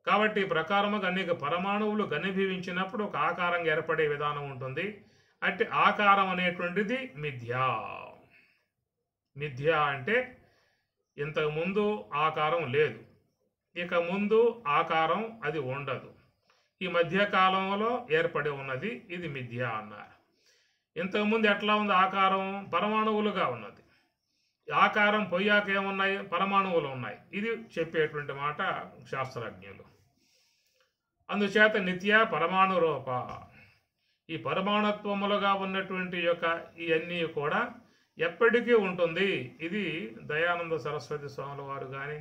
కాబట్టి ఈ ప్రకారముగా అనేక పరమాణువులు ఘనీభవించినప్పుడు ఒక ఆకారంగా ఏర్పడే విధానం ఉంటుంది. అంటే ఆకారం అనేటువంటిది మిథ్యా. మిథ్యా అంటే ఇంతకుముందు ఆకారం లేదు, ఇక ముందు ఆకారం అది ఉండదు, ఈ మధ్యకాలంలో ఏర్పడి ఉన్నది, ఇది మిథ్యా అన్నారు. ఇంతకుముందు ఎట్లా ఉంది ఆకారం? పరమాణువులుగా ఉన్నది. ఆకారం పోయాక ఏమున్నాయి? పరమాణువులు ఉన్నాయి. ఇది చెప్పేటువంటి మాట శాస్త్రజ్ఞులు. అందుచేత నిత్య పరమాణు రూప, ఈ పరమాణుత్వములుగా ఉన్నటువంటి యొక్క ఇవన్నీ కూడా ఎప్పటికీ ఉంటుంది. ఇది దయానంద సరస్వతి స్వాముల వారు కానీ,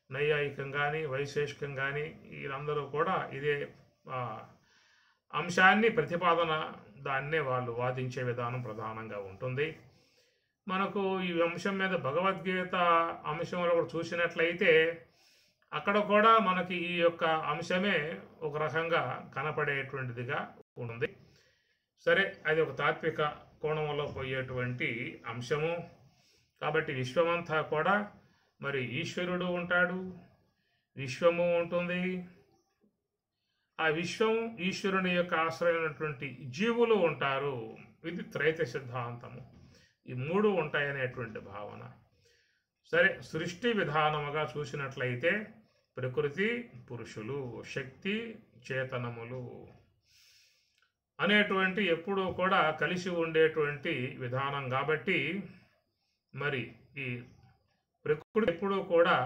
నైయాయికం కానీ, వైశేషికం కానీ వీరందరూ కూడా ఇదే అంశాన్ని ప్రతిపాదన, దాన్నే వాళ్ళు వాదించే విధానం ప్రధానంగా ఉంటుంది. మనకు ఈ అంశం మీద భగవద్గీత అంశంలో కూడా చూసినట్లయితే అక్కడ కూడా మనకి ఈ యొక్క అంశమే ఒక రకంగా కనపడేటువంటిదిగా ఉంటుంది. సరే, అది ఒక తాత్విక కోణంలో పోయేటువంటి అంశము. కాబట్టి విశ్వమంతా కూడా మరి ఈశ్వరుడు ఉంటాడు, విశ్వము ఉంటుంది. ఆ విశ్వం ఈశ్వరుని యొక్క ఆశ్రయమైనటువంటి జీవులు ఉంటారు. ఇది త్రైత సిద్ధాంతము. ఈ 3 ఉంటాయనేటువంటి భావన. సరే, సృష్టి విధానముగా చూసినట్లయితే ప్రకృతి, పురుషులు, శక్తి, చేతనములు అనేటువంటి ఎప్పుడూ కూడా కలిసి ఉండేటువంటి విధానం. కాబట్టి మరి ఈ ప్రకృతి ఎప్పుడూ కూడా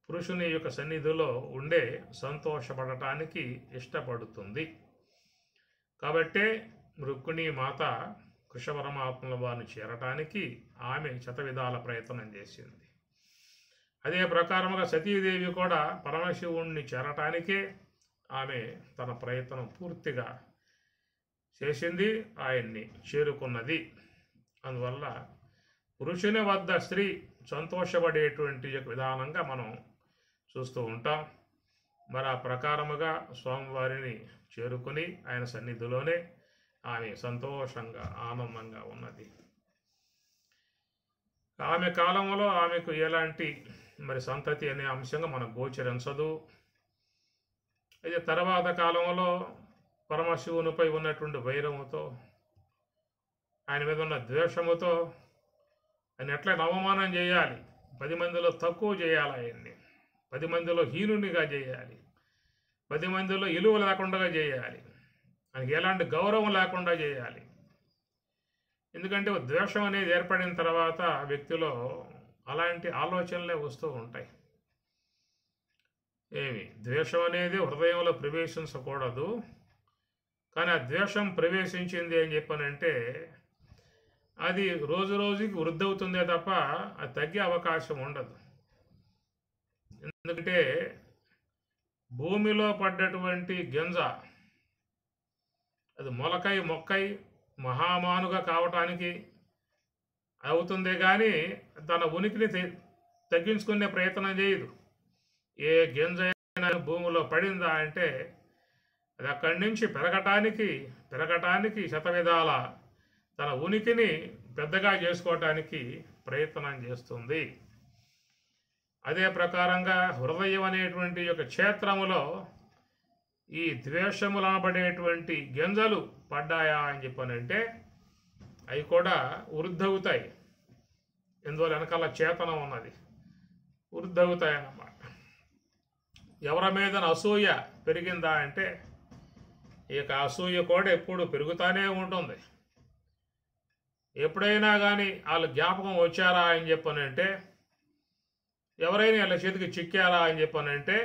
పురుషుని యొక్క సన్నిధిలో ఉండే సంతోషపడటానికి ఇష్టపడుతుంది. కాబట్టే రుక్మిణీ మాత కృష్ణ పరమాత్మల వారిని చేరటానికి ఆమె శతవిధాల ప్రయత్నం చేసింది. అదే ప్రకారముగా సతీదేవి కూడా పరమశివుణ్ణి చేరటానికే ఆమె తన ప్రయత్నం పూర్తిగా చేసింది, ఆయన్ని చేరుకున్నది. అందువల్ల పురుషుని వద్ద స్త్రీ సంతోషపడేటువంటి విధానంగా మనం చూస్తూ ఉంటాం. మరి ఆ ప్రకారముగా స్వామివారిని చేరుకుని ఆయన సన్నిధిలోనే ఆమె సంతోషంగా ఆనందంగా ఉన్నది. ఆమె కాలంలో ఆమెకు ఎలాంటి మరి సంతతి అనే అంశంగా మనకు గోచరించదు. అయితే తర్వాత కాలంలో పరమశివునిపై ఉన్నటువంటి వైరముతో, ఆయన మీద ఉన్న ద్వేషముతో ఆయన ఎట్లా అవమానం చేయాలి, 10 మందిలో తక్కువ చేయాలి, ఆయన్ని 10 మందిలో హీనునిగా చేయాలి, 10 మందిలో విలువ లేకుండా చేయాలి, ఆయనకి ఎలాంటి గౌరవం లేకుండా చేయాలి. ఎందుకంటే ద్వేషం అనేది ఏర్పడిన తర్వాత వ్యక్తిలో అలాంటి ఆలోచనలే వస్తూ ఉంటాయి. ద్వేషం అనేది హృదయంలో ప్రవేశించకూడదు. కానీ ఆ ద్వేషం ప్రవేశించింది అని చెప్పానంటే అది రోజు రోజుకి వృద్ధి అవుతుందే తప్ప అది తగ్గే అవకాశం ఉండదు. ఎందుకంటే భూమిలో పడ్డటువంటి గింజ అది మొక్కై మహామానుగా కావటానికి అవుతుందే కానీ తన ఉనికిని తగ్గించుకునే ప్రయత్నం చేయదు. ఏ గింజ అయినా భూమిలో పడిందా అంటే అది అక్కడి నుంచి పెరగటానికి శతవిధాల తన ఉనికిని పెద్దగా చేసుకోవటానికి ప్రయత్నం చేస్తుంది. అదే ప్రకారంగా హృదయం అనేటువంటి యొక్క క్షేత్రములో ఈ ద్వేషములు అనబడేటువంటి గింజలు పడ్డాయా అని చెప్పానంటే అవి కూడా వృద్ధవుతాయి. ఎందువల్ల వెనకాల చేతనం ఉన్నది, వృద్ధవుతాయి అన్నమాట. ఎవరి మీద అసూయ పెరిగిందా అంటే ఇక అసూయ కూడా ఎప్పుడు పెరుగుతూనే ఉంటుంది. ఎప్పుడైనా కానీ వాళ్ళు జ్ఞాపకం వచ్చారా అని చెప్పానంటే, ఎవరైనా వాళ్ళ చేతికి చిక్కారా అని చెప్పానంటే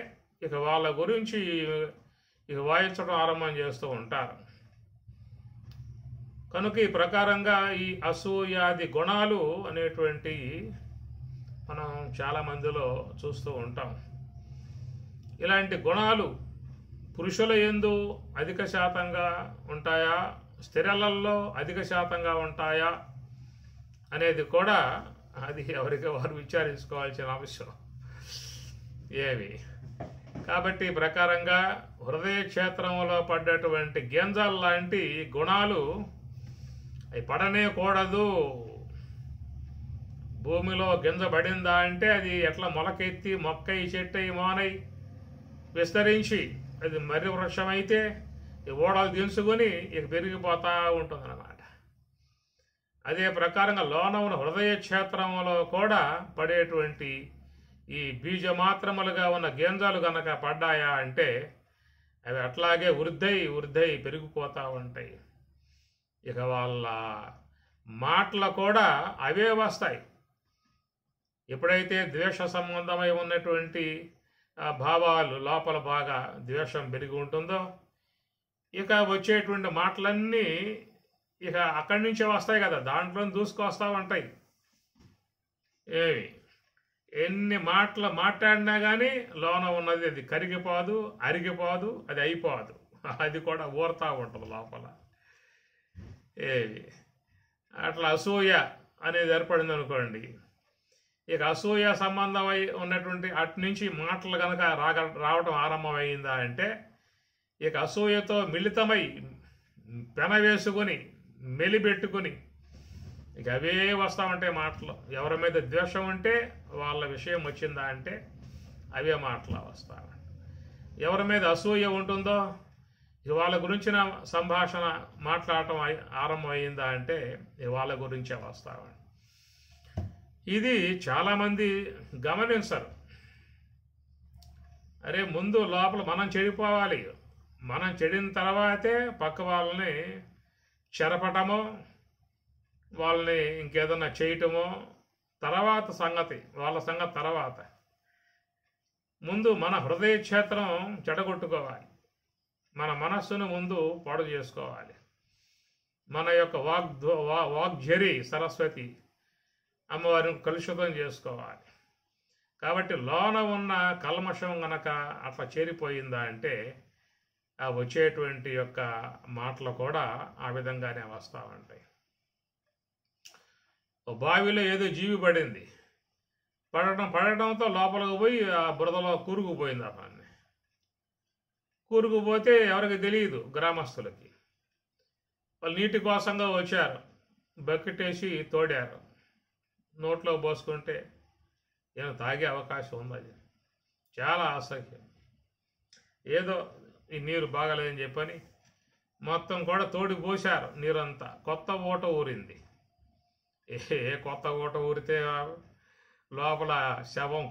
ఇక వాళ్ళ గురించి ఇక వాయించడం ఆరంభం చేస్తూ ఉంటారు. కనుక ఈ ప్రకారంగా ఈ అసూయాది గుణాలు అనేటువంటివి మనం చాలామందిలో చూస్తూ ఉంటాం. ఇలాంటి గుణాలు పురుషుల యందు అధిక శాతంగా ఉంటాయా, స్త్రీలలో అధిక శాతంగా ఉంటాయా అనేది కూడా అది ఎవరికి వారు విచారించుకోవాల్సిన అంశం ఏమి. కాబట్టి ఈ ప్రకారంగా హృదయ క్షేత్రంలో పడ్డటువంటి గింజలు లాంటి గుణాలు అవి పడనే కూడదు. భూమిలో గింజ పడిందా అంటే అది ఎట్లా మొలకెత్తి మొక్కై చెట్టై మానై విస్తరించి అది మర్రి వృక్షం అయితే ఈ ఓడలు దించుకొని ఇక పెరిగిపోతూ ఉంటుంది అన్నమాట. అదే ప్రకారంగా లోన ఉన్న హృదయ క్షేత్రంలో కూడా పడేటువంటి ఈ బీజమాత్రములుగా ఉన్న గింజలు గనక పడ్డాయా అంటే అవి అట్లాగే వృద్ధై పెరిగిపోతూ ఉంటాయి. ఇక వాళ్ళ మాటలు కూడా అవే వస్తాయి. ఎప్పుడైతే ద్వేష సంబంధమై ఉన్నటువంటి భావాలు లోపల బాగా ద్వేషం పెరిగి ఉంటుందో ఇక వచ్చేటువంటి మాటలన్నీ ఇక అక్కడి నుంచే వస్తాయి కదా, దాంట్లో దూసుకొస్తూ ఉంటాయి. ఎన్ని మాటలు మాట్లాడినా కానీ లోన ఉన్నది అది కరిగిపోదు, అరిగిపోదు, అది అయిపోదు, అది కూడా ఊరుతూ ఉంటుంది లోపల. అట్లా అసూయ అనేది ఏర్పడింది అనుకోండి, ఇక అసూయ సంబంధమై ఉన్నటువంటి అటు నుంచి మాటలు కనుక రావటం ఆరంభమైందా అంటే ఇక అసూయతో మిళితమై పెనవేసుకొని మెలిపెట్టుకుని ఇక అవే వస్తూ ఉంటాయి మాటలు. ఎవరి మీద ద్వేషం ఉంటే వాళ్ళ విషయం వచ్చిందా అంటే అవే మాటలు వస్తారు. ఎవరి మీద అసూయ ఉంటుందో ఇక వాళ్ళ గురించిన సంభాషణ మాట్లాడటం ఆరంభమైందా అంటే వాళ్ళ గురించే వస్తామండి. ఇది చాలామంది గమనించరు. అరే ముందు లోపల మనం చెడిపోవాలి, మనం చెడిన తర్వాతే పక్క వాళ్ళని చెరపటమో వాళ్ళని ఇంకేదన్నా చేయటమో తర్వాత సంగతి, వాళ్ళ సంగతి తర్వాత. ముందు మన హృదయ క్షేత్రం చెడగొట్టుకోవాలి, మన మనస్సును ముందు పాడు చేసుకోవాలి. మన యొక్క వాగ్ఝరి సరస్వతి అమ్మవారిని కలుషితం చేసుకోవాలి. కాబట్టి లోన ఉన్న కల్మషం గనక అట్లా చేరిపోయిందా అంటే ఆ వచ్చేటువంటి యొక్క మాటలు కూడా ఆ విధంగానే వస్తూ ఉంటాయి. బావిలో ఏదో జీవి పడింది, పడటంతో లోపలికి పోయి ఆ బురదలో కూరుకుపోయింది. అతన్ని కూరుకుపోతే ఎవరికి తెలియదు, గ్రామస్తులకి. వాళ్ళు నీటి కోసంగా వచ్చారు, బకెట్టేసి తోడారు, నోట్లో పోసుకుంటే ఏమైనా తాగే అవకాశం ఉంది. అది చాలా అసహ్యం. ఏదో ఈ నీరు బాగలేదని చెప్పని మొత్తం కూడా తోడి పోశారు నీరంతా. కొత్త ఊట ఊరింది. కొత్త ఊట ఊరితే లోపల శవం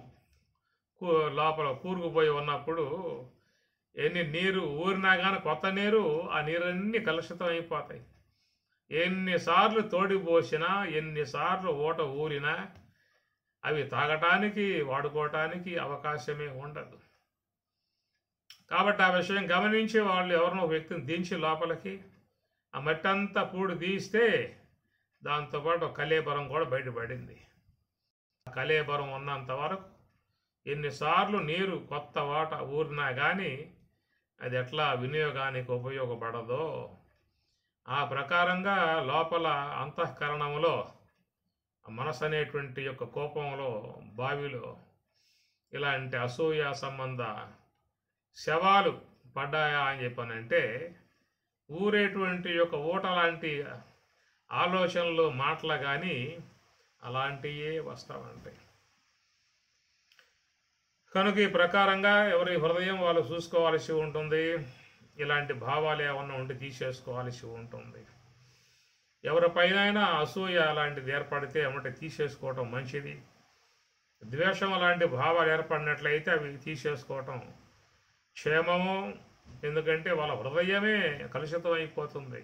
లోపల కూరుకుపోయి ఉన్నప్పుడు ఎన్ని నీరు ఊరినా కానీ కొత్త నీరు ఆ నీరన్నీ కలుషితం అయిపోతాయి. ఎన్నిసార్లు తోడి పోసినా, ఎన్నిసార్లు ఊట ఊరినా అవి తాగటానికి వాడుకోవటానికి అవకాశమే ఉండదు. కాబట్టి ఆ విషయం గమనించి వాళ్ళు ఎవరినో వ్యక్తిని దించి లోపలికి ఆ మట్టంతా పూడి తీస్తే దాంతోపాటు కళేబరం కూడా బయటపడింది. కళేబరం ఉన్నంత వరకు ఎన్నిసార్లు నీరు కొత్త వాట ఊరినా కానీ అది ఎట్లా వినియోగానికి ఉపయోగపడదో ఆ ప్రకారంగా లోపల అంతఃకరణంలో మనసు అనేటువంటి యొక్క కోపంలో బావిలో ఇలాంటి అసూయ సంబంధ శవాలు పడ్డాయా అని చెప్పానంటే ఊరేటువంటి యొక్క ఊట లాంటి ఆలోచనలు మాటలు కానీ అలాంటివే వస్తామంటాయి. కనుక ఈ ప్రకారంగా ఎవరి హృదయం వాళ్ళు చూసుకోవాల్సి ఉంటుంది. ఇలాంటి భావాలు ఏమన్నా ఉంటే తీసేసుకోవాల్సి ఉంటుంది. ఎవరిపైనైనా అసూయ అలాంటిది ఏర్పడితే ఏమంటే తీసేసుకోవటం మంచిది. ద్వేషం అలాంటి భావాలు ఏర్పడినట్లయితే అవి తీసేసుకోవటం క్షేమము. ఎందుకంటే వాళ్ళ హృదయమే కలుషితం అయిపోతుంది.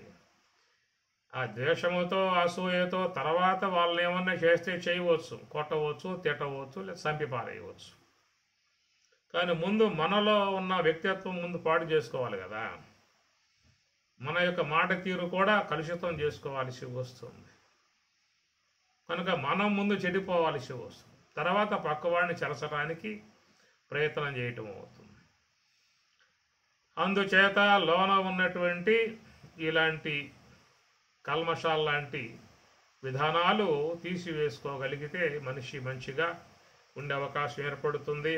ఆ ద్వేషముతో అసూయతో తర్వాత వాళ్ళని ఏమన్నా చేస్తే చేయవచ్చు, కొట్టవచ్చు, తిట్టవచ్చు, లేదా చంపి పారేయవచ్చు. కానీ ముందు మనలో ఉన్న వ్యక్తిత్వం ముందు పాడు చేసుకోవాలి కదా. మన యొక్క మాట తీరు కూడా కలుషితం చేసుకోవాల్సి వస్తుంది. కనుక మనం ముందు చెడిపోవాల్సి వస్తుంది, తర్వాత పక్కవాడిని చెరచడానికి ప్రయత్నం చేయటం అవుతుంది. అందుచేత లోన ఉన్నటువంటి ఇలాంటి కల్మషాలు లాంటి విధానాలు తీసివేసుకోగలిగితే మనిషి మంచిగా ఉండే అవకాశం ఏర్పడుతుంది.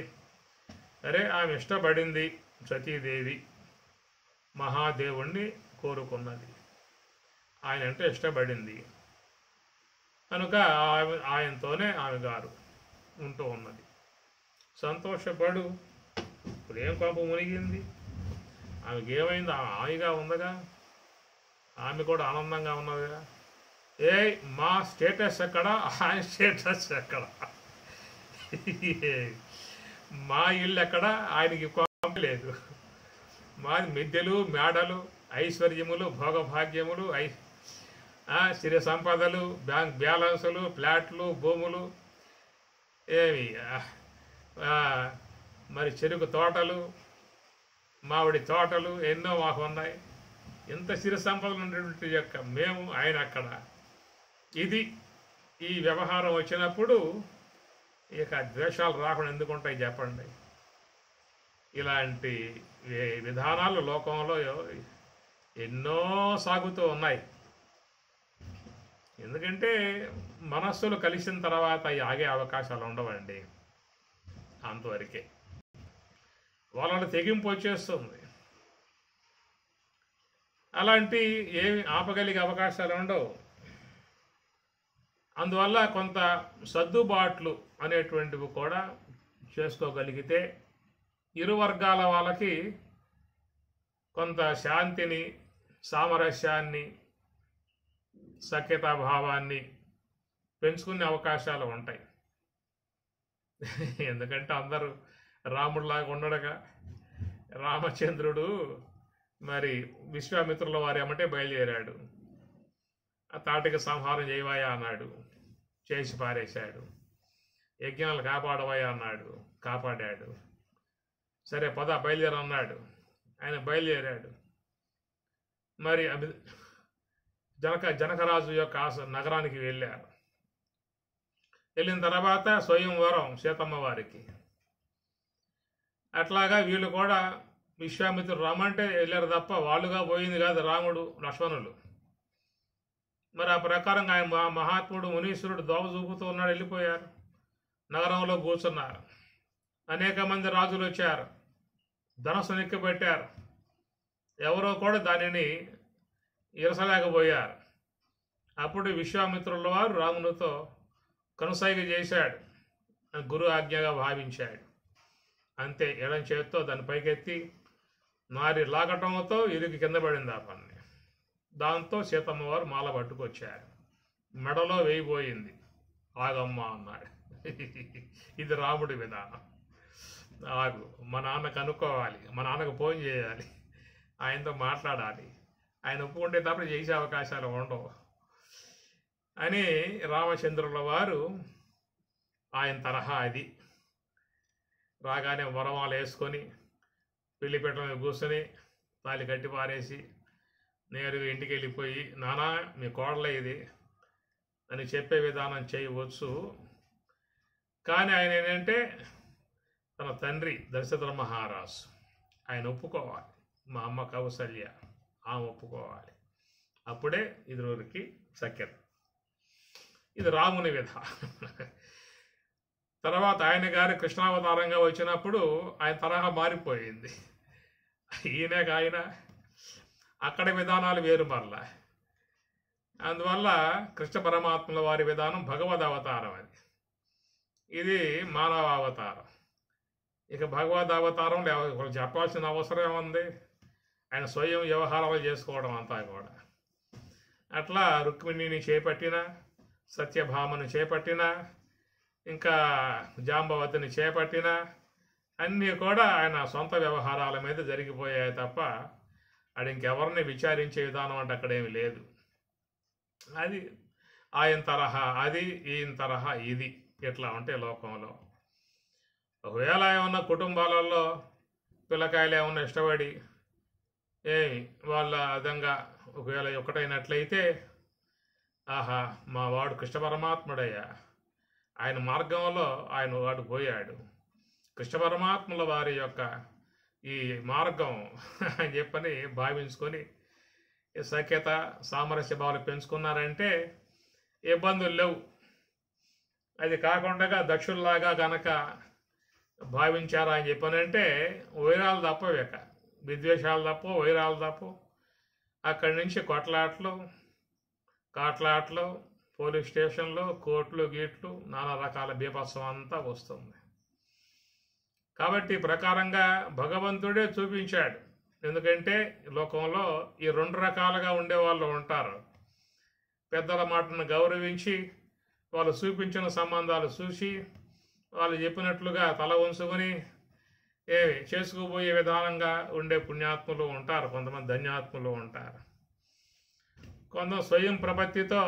అరే ఆమె ఇష్టపడింది, సతీదేవి మహాదేవుణ్ణి కోరుకున్నది, ఆయన అంటే ఇష్టపడింది కనుక ఆయనతోనే ఆమె గారు ఉంటూ ఉన్నది. సంతోషపడు, ఇప్పుడేం కొంప మునిగింది, ఆమెకి ఏమైంది, హాయిగా ఉందగా, ఆమె కూడా ఆనందంగా ఉన్నదిగా. ఏ మా స్టేటస్ ఎక్కడ, ఆయన స్టేటస్ ఎక్కడ, మా ఇల్లు ఎక్కడ, ఆయనకి కొంప లేదు. మాది మిద్దెలు మేడలు ఐశ్వర్యములు భోగభాగ్యములు స్థిర సంపదలు బ్యాంక్ బ్యాలెన్సులు ఫ్లాట్లు భూములు ఏమి మరి చెరుకు తోటలు మామిడి తోటలు ఎన్నో మాకు ఉన్నాయి. ఇంత స్థిర సంపదలు ఉన్నటువంటి యొక్క మేము ఆయన అక్కడ. ఇది ఈ వ్యవహారం వచ్చినప్పుడు ఇక ద్వేషాలు రాకుండా ఎందుకుంటాయి చెప్పండి. ఇలాంటి విధానాలు లోకంలో ఎన్నో సాగుతూ ఉన్నాయి. ఎందుకంటే మనస్సులు కలిసిన తర్వాత ఆగే అవకాశాలు ఉండవండి. అంతవరకే వాళ్ళని తెగింపు వచ్చేస్తుంది. అలాంటి ఏమి ఆపగలిగే అవకాశాలు ఉండవు. అందువల్ల కొంత సర్దుబాట్లు అనేటువంటివి కూడా చేసుకోగలిగితే ఇరు వర్గాల వాళ్ళకి కొంత శాంతిని, సామరస్యాన్ని, సఖ్యతాభావాన్ని పెంచుకునే అవకాశాలు ఉంటాయి. ఎందుకంటే అందరూ రాముడిలాగా ఉండడుగా. రామచంద్రుడు మరి విశ్వామిత్రుల వారి అమ్మటే బయలుదేరాడు. ఆ తాటికి సంహారం చేయవాయా అన్నాడు, చేసి పారేశాడు. యజ్ఞాలు కాపాడవాయా అన్నాడు, కాపాడాడు. సరే పద బయలుదేరన్నాడు, ఆయన బయలుదేరాడు. మరి జనకరాజు యొక్క నగరానికి వెళ్ళారు. వెళ్ళిన తర్వాత స్వయంవరం సీతమ్మ వారికి. అట్లాగా వీళ్ళు కూడా విశ్వామిత్రుడు రమ్మంటే వెళ్ళారు తప్ప వాళ్ళుగా పోయింది కాదు రాముడు లక్ష్మణులు. మరి ఆ ప్రకారంగా ఆయన మహాత్ముడు మునీశ్వరుడు దోవ చూపుతూ ఉన్నాడు, వెళ్ళిపోయారు. నగరంలో కూర్చున్నారు. అనేక మంది రాజులు వచ్చారు, ధనస్సు నెక్కిపెట్టారు. ఎవరో కూడా దానిని ఇరసలేకపోయారు. అప్పుడు విశ్వామిత్రుల వారు రామునితో కనుసైగ చేశాడు, గురు ఆజ్ఞగా భావించాడు. అంతే, ఎడం చేత్తో దాన్ని పైకెత్తి నారి లాగటంతో ఇరుగు కింద పడింది ఆ పని. దాంతో సీతమ్మ వారు మాల పట్టుకొచ్చారు, మెడలో వేయిపోయింది. ఆగమ్మ అన్నాడు. ఇది రాముడి విధానం. ఆగు, మా నాన్నకు అనుకోవాలి, మా నాన్నకు ఫోన్ చేయాలి, ఆయనతో మాట్లాడాలి, ఆయన ఒప్పుకుంటే తప్ప చేసే అవకాశాలు ఉండవు అని రామచంద్రుల వారు ఆయన తరహా అది. రాగానే వరమాలు వేసుకొని పెళ్లిపీటల మీద కూర్చొని తాళి కట్టి పారేసి నేరుగా ఇంటికి వెళ్ళిపోయి, నానా మీ కోడలే ఇది, అని చెప్పే విధానం చేయవచ్చు. కానీ ఆయన ఏంటంటే తన తండ్రి దశరథ మహారాజు ఆయన ఒప్పుకోవాలి. మా అమ్మ కౌసల్య ఆమె ఒప్పుకోవాలి. అప్పుడే ఇరువురికి సఖ్యత. ఇది రాముని విధానం. తర్వాత ఆయన గారి కృష్ణావతారంగా వచ్చినప్పుడు ఆయన తరహా మారిపోయింది. ఈయనకు ఆయన అక్కడ విధానాలు వేరు మరలా. అందువల్ల కృష్ణ పరమాత్మల వారి విధానం భగవద్ అవతారం అది. ఇది మానవ అవతారం. ఇక భగవద్ అవతారం చెప్పాల్సిన అవసరం ఏముంది? ఆయన స్వయం వ్యవహారాలు చేసుకోవడం అంతా కూడా. అట్లా రుక్మిణిని చేపట్టిన, సత్యభామను చేపట్టిన, ఇంకా జాంబవతిని చేపట్టిన అన్నీ కూడా ఆయన సొంత వ్యవహారాల మీద జరిగిపోయాయి తప్ప అది ఇంకెవరిని విచారించే విధానం అంటే అక్కడేమి లేదు. అది ఆయన తరహా అది, ఈయన తరహా ఇది. ఇట్లా ఉంటే లోకంలో ఒకవేళ ఏమన్నా కుటుంబాలలో పిల్లకాయలు ఏమన్నా ఇష్టపడి వాళ్ళ విధంగా ఒకవేళ ఒకటైనట్లయితే, ఆహా మా వాడు కృష్ణ పరమాత్ముడయ్యా, ఆయన మార్గంలో ఆయన వాడు పోయాడు, కృష్ణ పరమాత్ముల వారి యొక్క ఈ మార్గం అని చెప్పని భావించుకొని సఖ్యత సామరస్య భావాలు పెంచుకున్నారంటే ఇబ్బందులు లేవు. అది కాకుండా దక్షుల్లాగా గనక భావించారా అని చెప్పనంటే వైరాలు తప్పవేక, విద్వేషాలు తప్ప, వైరాలు తప్ప. అక్కడి నుంచి కొట్లాట్లు, కాట్లాట్లు, పోలీస్ స్టేషన్లు, కోర్టులు, గీట్లు, నానా రకాల బీభత్సం అంతా వస్తుంది. కాబట్టి ప్రకారంగా భగవంతుడే చూపించాడు. ఎందుకంటే లోకంలో ఈ రెండు రకాలుగా ఉండేవాళ్ళు ఉంటారు. పెద్దల మాటను గౌరవించి వాళ్ళు చూపించిన సంబంధాలు చూసి వాళ్ళు చెప్పినట్లుగా తల ఉంచుకొని చేసుకుపోయే విధానంగా ఉండే పుణ్యాత్ములు ఉంటారు, కొంతమంది ధన్యాత్ములు ఉంటారు. కొంత స్వయం ప్రపత్తితో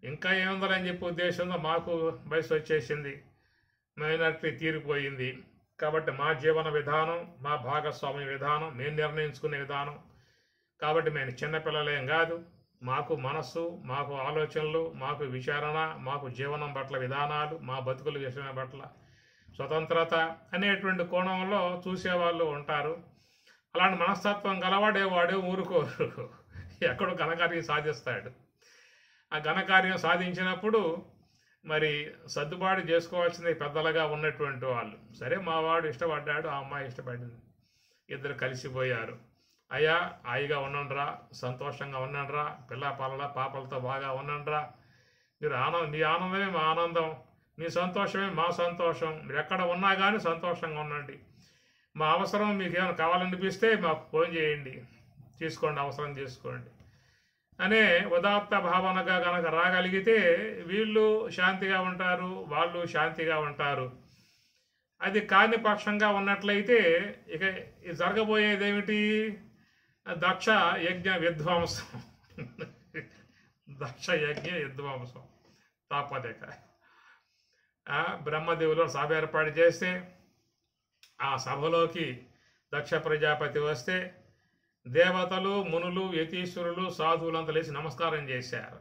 ఇంకా ఏముందని చెప్పే ఉద్దేశంతో మాకు వయసు వచ్చేసింది, మైనారిటీ తీరిపోయింది కాబట్టి మా జీవన విధానం, మా భాగస్వామ్య విధానం, మేము నిర్ణయించుకునే విధానం కాబట్టి మేము చిన్నపిల్లలేం కాదు, మాకు మనస్సు, మాకు ఆలోచనలు, మాకు విచారణ, మాకు జీవనం పట్ల విధానాలు, మా బతుకుల విషయం పట్ల స్వతంత్రత అనేటువంటి కోణంలో చూసేవాళ్ళు ఉంటారు. అలాంటి మనస్తత్వం గలవాడే ఊరుకోరు, ఎక్కడో ఘనకార్యం సాధిస్తాడు. ఆ ఘనకార్యం సాధించినప్పుడు మరి సర్దుబాటు చేసుకోవాల్సింది పెద్దలుగా ఉన్నటువంటి వాళ్ళు. సరే మా వాడు ఇష్టపడ్డాడు, ఆ అమ్మాయి ఇష్టపడింది, ఇద్దరు కలిసిపోయారు. అయ్యా హాయిగా ఉండండిరా, సంతోషంగా ఉండండిరా, పిల్ల పాలల పాపలతో బాగా ఉండండిరా, మీ ఆనందమే మా ఆనందం, మీ సంతోషమే మా సంతోషం, మీరు ఎక్కడ ఉన్నా కానీ సంతోషంగా ఉండండి, మా అవసరం మీకు ఏమైనా కావాలనిపిస్తే మాకు ఫోన్ చేయండి, తీసుకోండి, అవసరం తీసుకోండి అనే ఉదాత్త భావనగా కనుక రాగలిగితే వీళ్ళు శాంతిగా ఉంటారు, వాళ్ళు శాంతిగా ఉంటారు. అది కాని పక్షంగా ఉన్నట్లయితే ఇక జరగబోయేది ఏమిటి? దక్ష యజ్ఞ విధ్వంసం, దక్ష యజ్ఞ విధ్వంసం తాపదిక. బ్రహ్మదేవులు సభ ఏర్పాటు చేస్తే ఆ సభలోకి దక్ష ప్రజాపతి వస్తే దేవతలు, మునులు, యతీశ్వరులు, సాధువులంతా లేచి నమస్కారం చేశారు.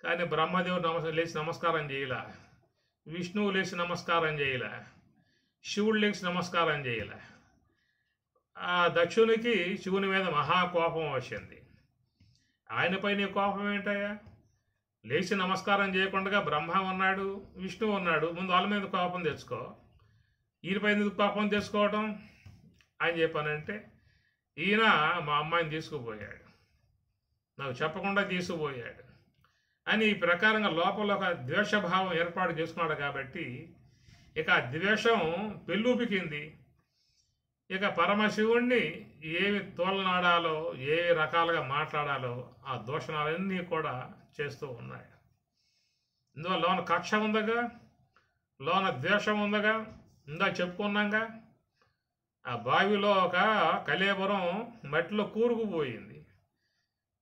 కానీ బ్రహ్మదేవుడు లేచి నమస్కారం చేయలే, విష్ణువు లేచి నమస్కారం చేయలే, శివుడు లేచి నమస్కారం చేయలే. ఆ దక్షునికి శివుని మీద మహాకోపం వచ్చింది. ఆయనపైన కోపం ఏంటయ్యా? లేచి నమస్కారం చేయకుండా బ్రహ్మ ఉన్నాడు, విష్ణువు ఉన్నాడు, ముందు వాళ్ళ మీద కోపం తెచ్చుకో, ఈయనపైన కోపం తెచ్చుకోవటం అని చెప్పానంటే ఈయన మా అమ్మాయిని తీసుకుపోయాడు, నాకు చెప్పకుండా తీసుకుపోయాడు అని ఈ ప్రకారంగా లోపల ఒక ద్వేషభావం ఏర్పాటు చేసుకున్నాడు. కాబట్టి ఇక ఆ ద్వేషం పెళ్ళూపికింది. ఇక పరమశివుణ్ణి ఏమి తోలనాడాలో, ఏ రకాలుగా మాట్లాడాలో ఆ దూషణాలన్నీ కూడా చేస్తూ ఉన్నాయి. ఇందువల్ల లోన కక్ష ఉందగా, లోన ద్వేషం ఉందగా, ఇందా చెప్పుకున్నాగా. ఆ బావిలో ఒక కలేబరం మట్టిలో కూరుకుపోయింది.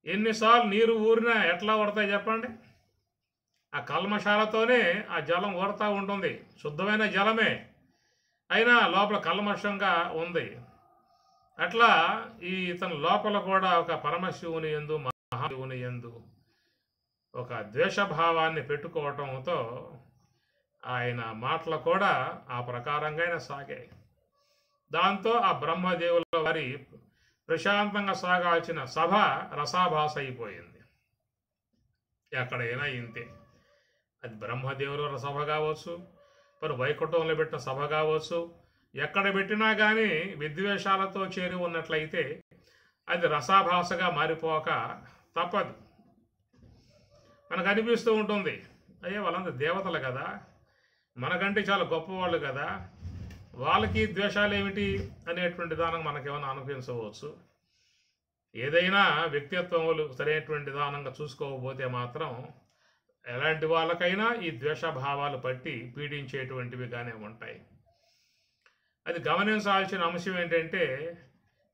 ఎన్నిసార్లు నీరు ఊరినా ఎట్లా ఊడతాయి చెప్పండి? ఆ కల్మషాలతోనే ఆ జలం ఊరుతూ ఉంటుంది, శుద్ధమైన జలమే, అయినా లోపల కల్మషంగా ఉంది. అట్లా ఇతని లోపల కూడా ఒక పరమశివుని యందు, మహాశివుని యందు ఒక ద్వేషభావాన్ని పెట్టుకోవటంతో ఆయన మాటలు కూడా ఆ ప్రకారంగా సాగాయి. దాంతో ఆ బ్రహ్మదేవుల వారి ప్రశాంతంగా సాగాల్సిన సభ రసాభాస అయిపోయింది. ఎక్కడైనా ఇంతే. అది బ్రహ్మదేవుల సభ కావచ్చు, మరి వైకుంఠంలో పెట్టిన సభ కావచ్చు, ఎక్కడ పెట్టినా కానీ విద్వేషాలతో చేరి ఉన్నట్లయితే అది రసాభాసగా మారిపోక తప్పదు. మనకు అనిపిస్తూ ఉంటుంది, అయ్యే వాళ్ళందరూ దేవతలు కదా, మనకంటే చాలా గొప్పవాళ్ళు కదా, వాళ్ళకి ద్వేషాలు ఏమిటి అనేటువంటి దానం మనకేమైనా అనిపించవచ్చు. ఏదైనా వ్యక్తిత్వములు సరైనటువంటి విధానంగా చూసుకోకపోతే మాత్రం ఎలాంటి వాళ్ళకైనా ఈ ద్వేషభావాలు పట్టి పీడించేటువంటివిగానే ఉంటాయి. అది గమనించాల్సిన అంశం ఏంటంటే,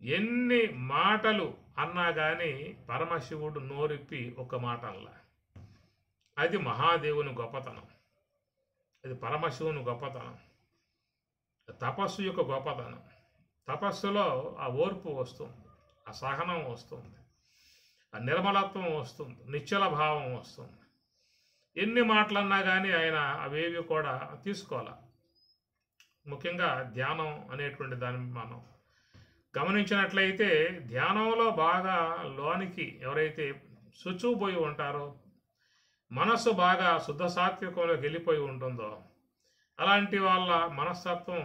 ఎన్ని మాటలు అన్నా కానీ పరమశివుడు నోరిప్పి ఒక మాట అనలా. అది మహాదేవుని గొప్పతనం, అది పరమశివుని గొప్పతనం, తపస్సు యొక్క గొప్పతనం. తపస్సులో ఆ ఓర్పు వస్తుంది, ఆ సహనం వస్తుంది, ఆ నిర్మలత్వం వస్తుంది, నిశ్చల భావం వస్తుంది. ఎన్ని మాటలన్నా కానీ ఆయన అవేవి కూడా తీసుకోవాలి. ముఖ్యంగా ధ్యానం అనేటువంటి దాన్ని మనం గమనించినట్లయితే, ధ్యానంలో బాగా లోనికి ఎవరైతే శుచుపోయి ఉంటారో, మనస్సు బాగా శుద్ధ సాత్వికంలోకి వెళ్ళిపోయి ఉంటుందో, అలాంటి వాళ్ళ మనస్తత్వం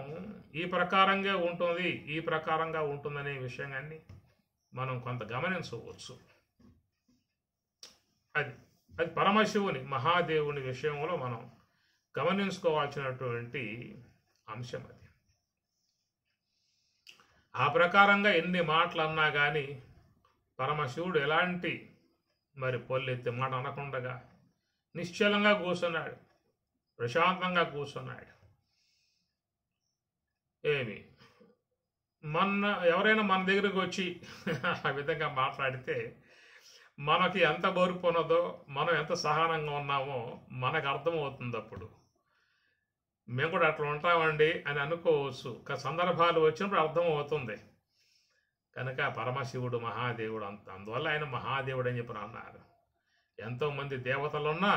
ఈ ప్రకారంగా ఉంటుంది, ఈ ప్రకారంగా ఉంటుందనే విషయాన్ని మనం కొంత గమనించవచ్చు. అది పరమశివుని మహాదేవుని విషయంలో మనం గమనించుకోవాల్సినటువంటి అంశం. అది ఆ ప్రకారంగా ఎన్ని మాటలు అన్నా కానీ పరమశివుడు ఎలాంటి మరి పొల్లెత్తి మాట అనకుండగా నిశ్చలంగా కూర్చున్నాడు, ప్రశాంతంగా కూర్చున్నాడు. ఏమి ఎవరైనా మన దగ్గరికి వచ్చి ఆ విధంగా మాట్లాడితే మనకి ఎంత ఓర్పు ఉన్నదో, మనం ఎంత సహనంగా ఉన్నామో మనకు అర్థమవుతుంది. అప్పుడు మేము కూడా అట్లా ఉంటామండి అని అనుకోవచ్చు. సందర్భాలు వచ్చినప్పుడు అర్థమవుతుంది. కనుక పరమశివుడు మహాదేవుడు అందువల్ల ఆయన మహాదేవుడు అని చెప్పి అన్నారు. ఎంతోమంది దేవతలున్నా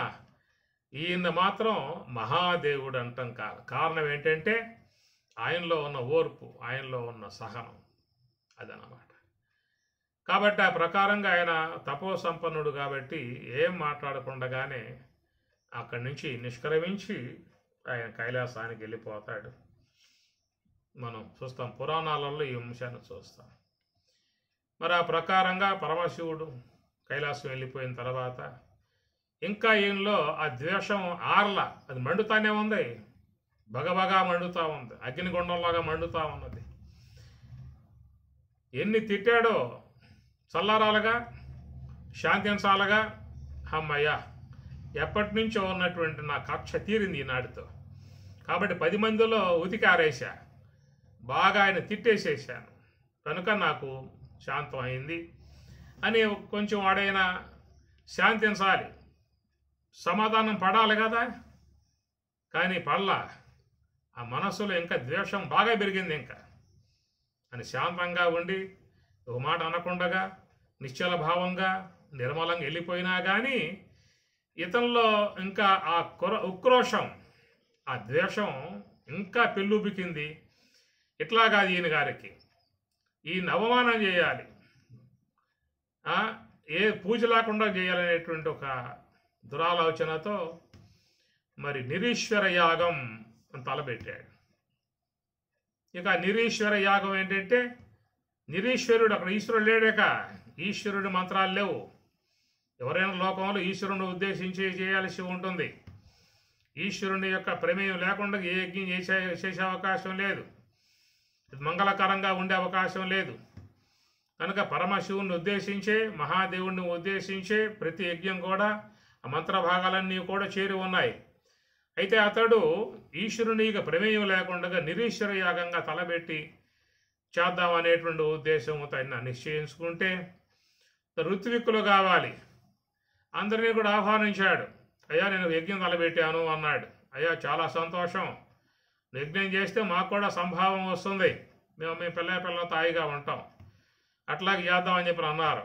ఈయన మాత్రం మహాదేవుడు అంటాం కారణం ఏంటంటే ఆయనలో ఉన్న ఓర్పు, ఆయనలో ఉన్న సహనం, అదనమాట. కాబట్టి ఆ ప్రకారంగా ఆయన తపో సంపన్నుడు కాబట్టి ఏం మాట్లాడకుండగానే అక్కడి నుంచి నిష్క్రమించి ఆయన కైలాసానికి వెళ్ళిపోతాడు. మనం చూస్తాం, పురాణాలలో ఈ అంశాన్ని చూస్తాం. మరి ఆ ప్రకారంగా పరమశివుడు కైలాసం వెళ్ళిపోయిన తర్వాత ఇంకా ఈయనలో ఆ ద్వేషం ఆర్ల, అది మండుతానే ఉంది, బగబగా మండుతూ ఉంది, అగ్నిగుండంలాగా మండుతూ ఉన్నది. ఎన్ని తిట్టాడో చల్లారాలుగా, శాంతించాలగా, అమ్మయ్య ఎప్పటి నుంచో ఉన్నటువంటి నా కక్ష తీరింది ఈనాటితో, కాబట్టి 10 మందిలో ఉతికారేసా, బాగా ఆయన తిట్టేసేసాను, కనుక నాకు శాంతం అయింది అని కొంచెం వాడైనా శాంతించాలి, సమాధానం పడాలి కదా. కానీ పడలా, ఆ మనస్సులో ఇంకా ద్వేషం బాగా పెరిగింది. ఇంకా అని శాంతంగా ఉండి ఒక మాట అనకుండగా నిశ్చల భావంగా నిర్మలంగా వెళ్ళిపోయినా కానీ ఇతనిలో ఇంకా ఆ ఉక్రోషం, ఆ ద్వేషం ఇంకా పెళ్ళుబికింది. ఇట్లాగా ఈయన గారికి ఈయన అవమానం చేయాలి, ఏ పూజ లేకుండా చేయాలనేటువంటి ఒక దురాలోచనతో మరి నిరీశ్వర యాగం అని తలపెట్టాడు. ఇక నిరీశ్వర యాగం ఏంటంటే, నిరీశ్వరుడు అక్కడ ఈశ్వరుడు లేడాక, ఈశ్వరుడి మంత్రాలు లేవు. ఎవరైనా లోకంలో ఈశ్వరుని ఉద్దేశించి చేయాల్సి ఉంటుంది. ఈశ్వరుని యొక్క ప్రమేయం లేకుండా ఏ యజ్ఞం చేసే అవకాశం లేదు, మంగళకరంగా ఉండే అవకాశం లేదు. కనుక పరమశివుని ఉద్దేశించే, మహాదేవుడిని ఉద్దేశించే ప్రతి యజ్ఞం కూడా ఆ మంత్రభాగాలన్నీ కూడా చేరి ఉన్నాయి. అయితే అతడు ఈశ్వరుని ప్రమేయం లేకుండా నిరీశ్వర యాగంగా తలబెట్టి చేద్దామనేటువంటి ఉద్దేశంతో ఆయన నిశ్చయించుకుంటే, ఋత్విక్కులు కావాలి, అందరినీ కూడా ఆహ్వానించాడు. అయ్యా నేను యజ్ఞం తలబెట్టాను అన్నాడు. అయ్యా చాలా సంతోషం, యజ్ఞం చేస్తే మాకు కూడా సంభావం వస్తుంది, మేము పిల్లలతో హాయిగా ఉంటాం, అట్లాగే చేద్దామని చెప్పి అన్నారు.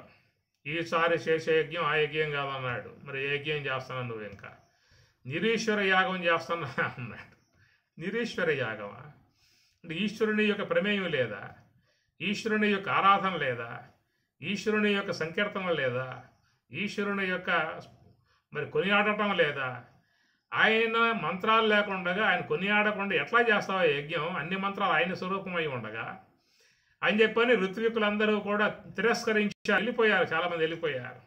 ఈసారి చేసే యజ్ఞం ఆ యజ్ఞం కాదన్నాడు. మరి ఏ యజ్ఞం చేస్తున్నావు నువ్వు? ఇంకా నిరీశ్వర యాగం చేస్తున్నా అన్నాడు. నిరీశ్వర యాగమా? అంటే ఈశ్వరుని యొక్క ప్రమేయం లేదా? ఈశ్వరుని యొక్క ఆరాధన లేదా? ఈశ్వరుని యొక్క సంకీర్తన లేదా? ఈశ్వరుని యొక్క మరి కొనియాడటం లేదా? ఆయన మంత్రాలు లేకుండా, ఆయన కొనియాడకుండా ఎట్లా చేస్తావా యజ్ఞం? అన్ని మంత్రాలు ఆయన స్వరూపమై ఉండగా అని చెప్పని ఋత్వికులందరూ కూడా తిరస్కరించి వెళ్ళిపోయారు. చాలామంది వెళ్ళిపోయారు.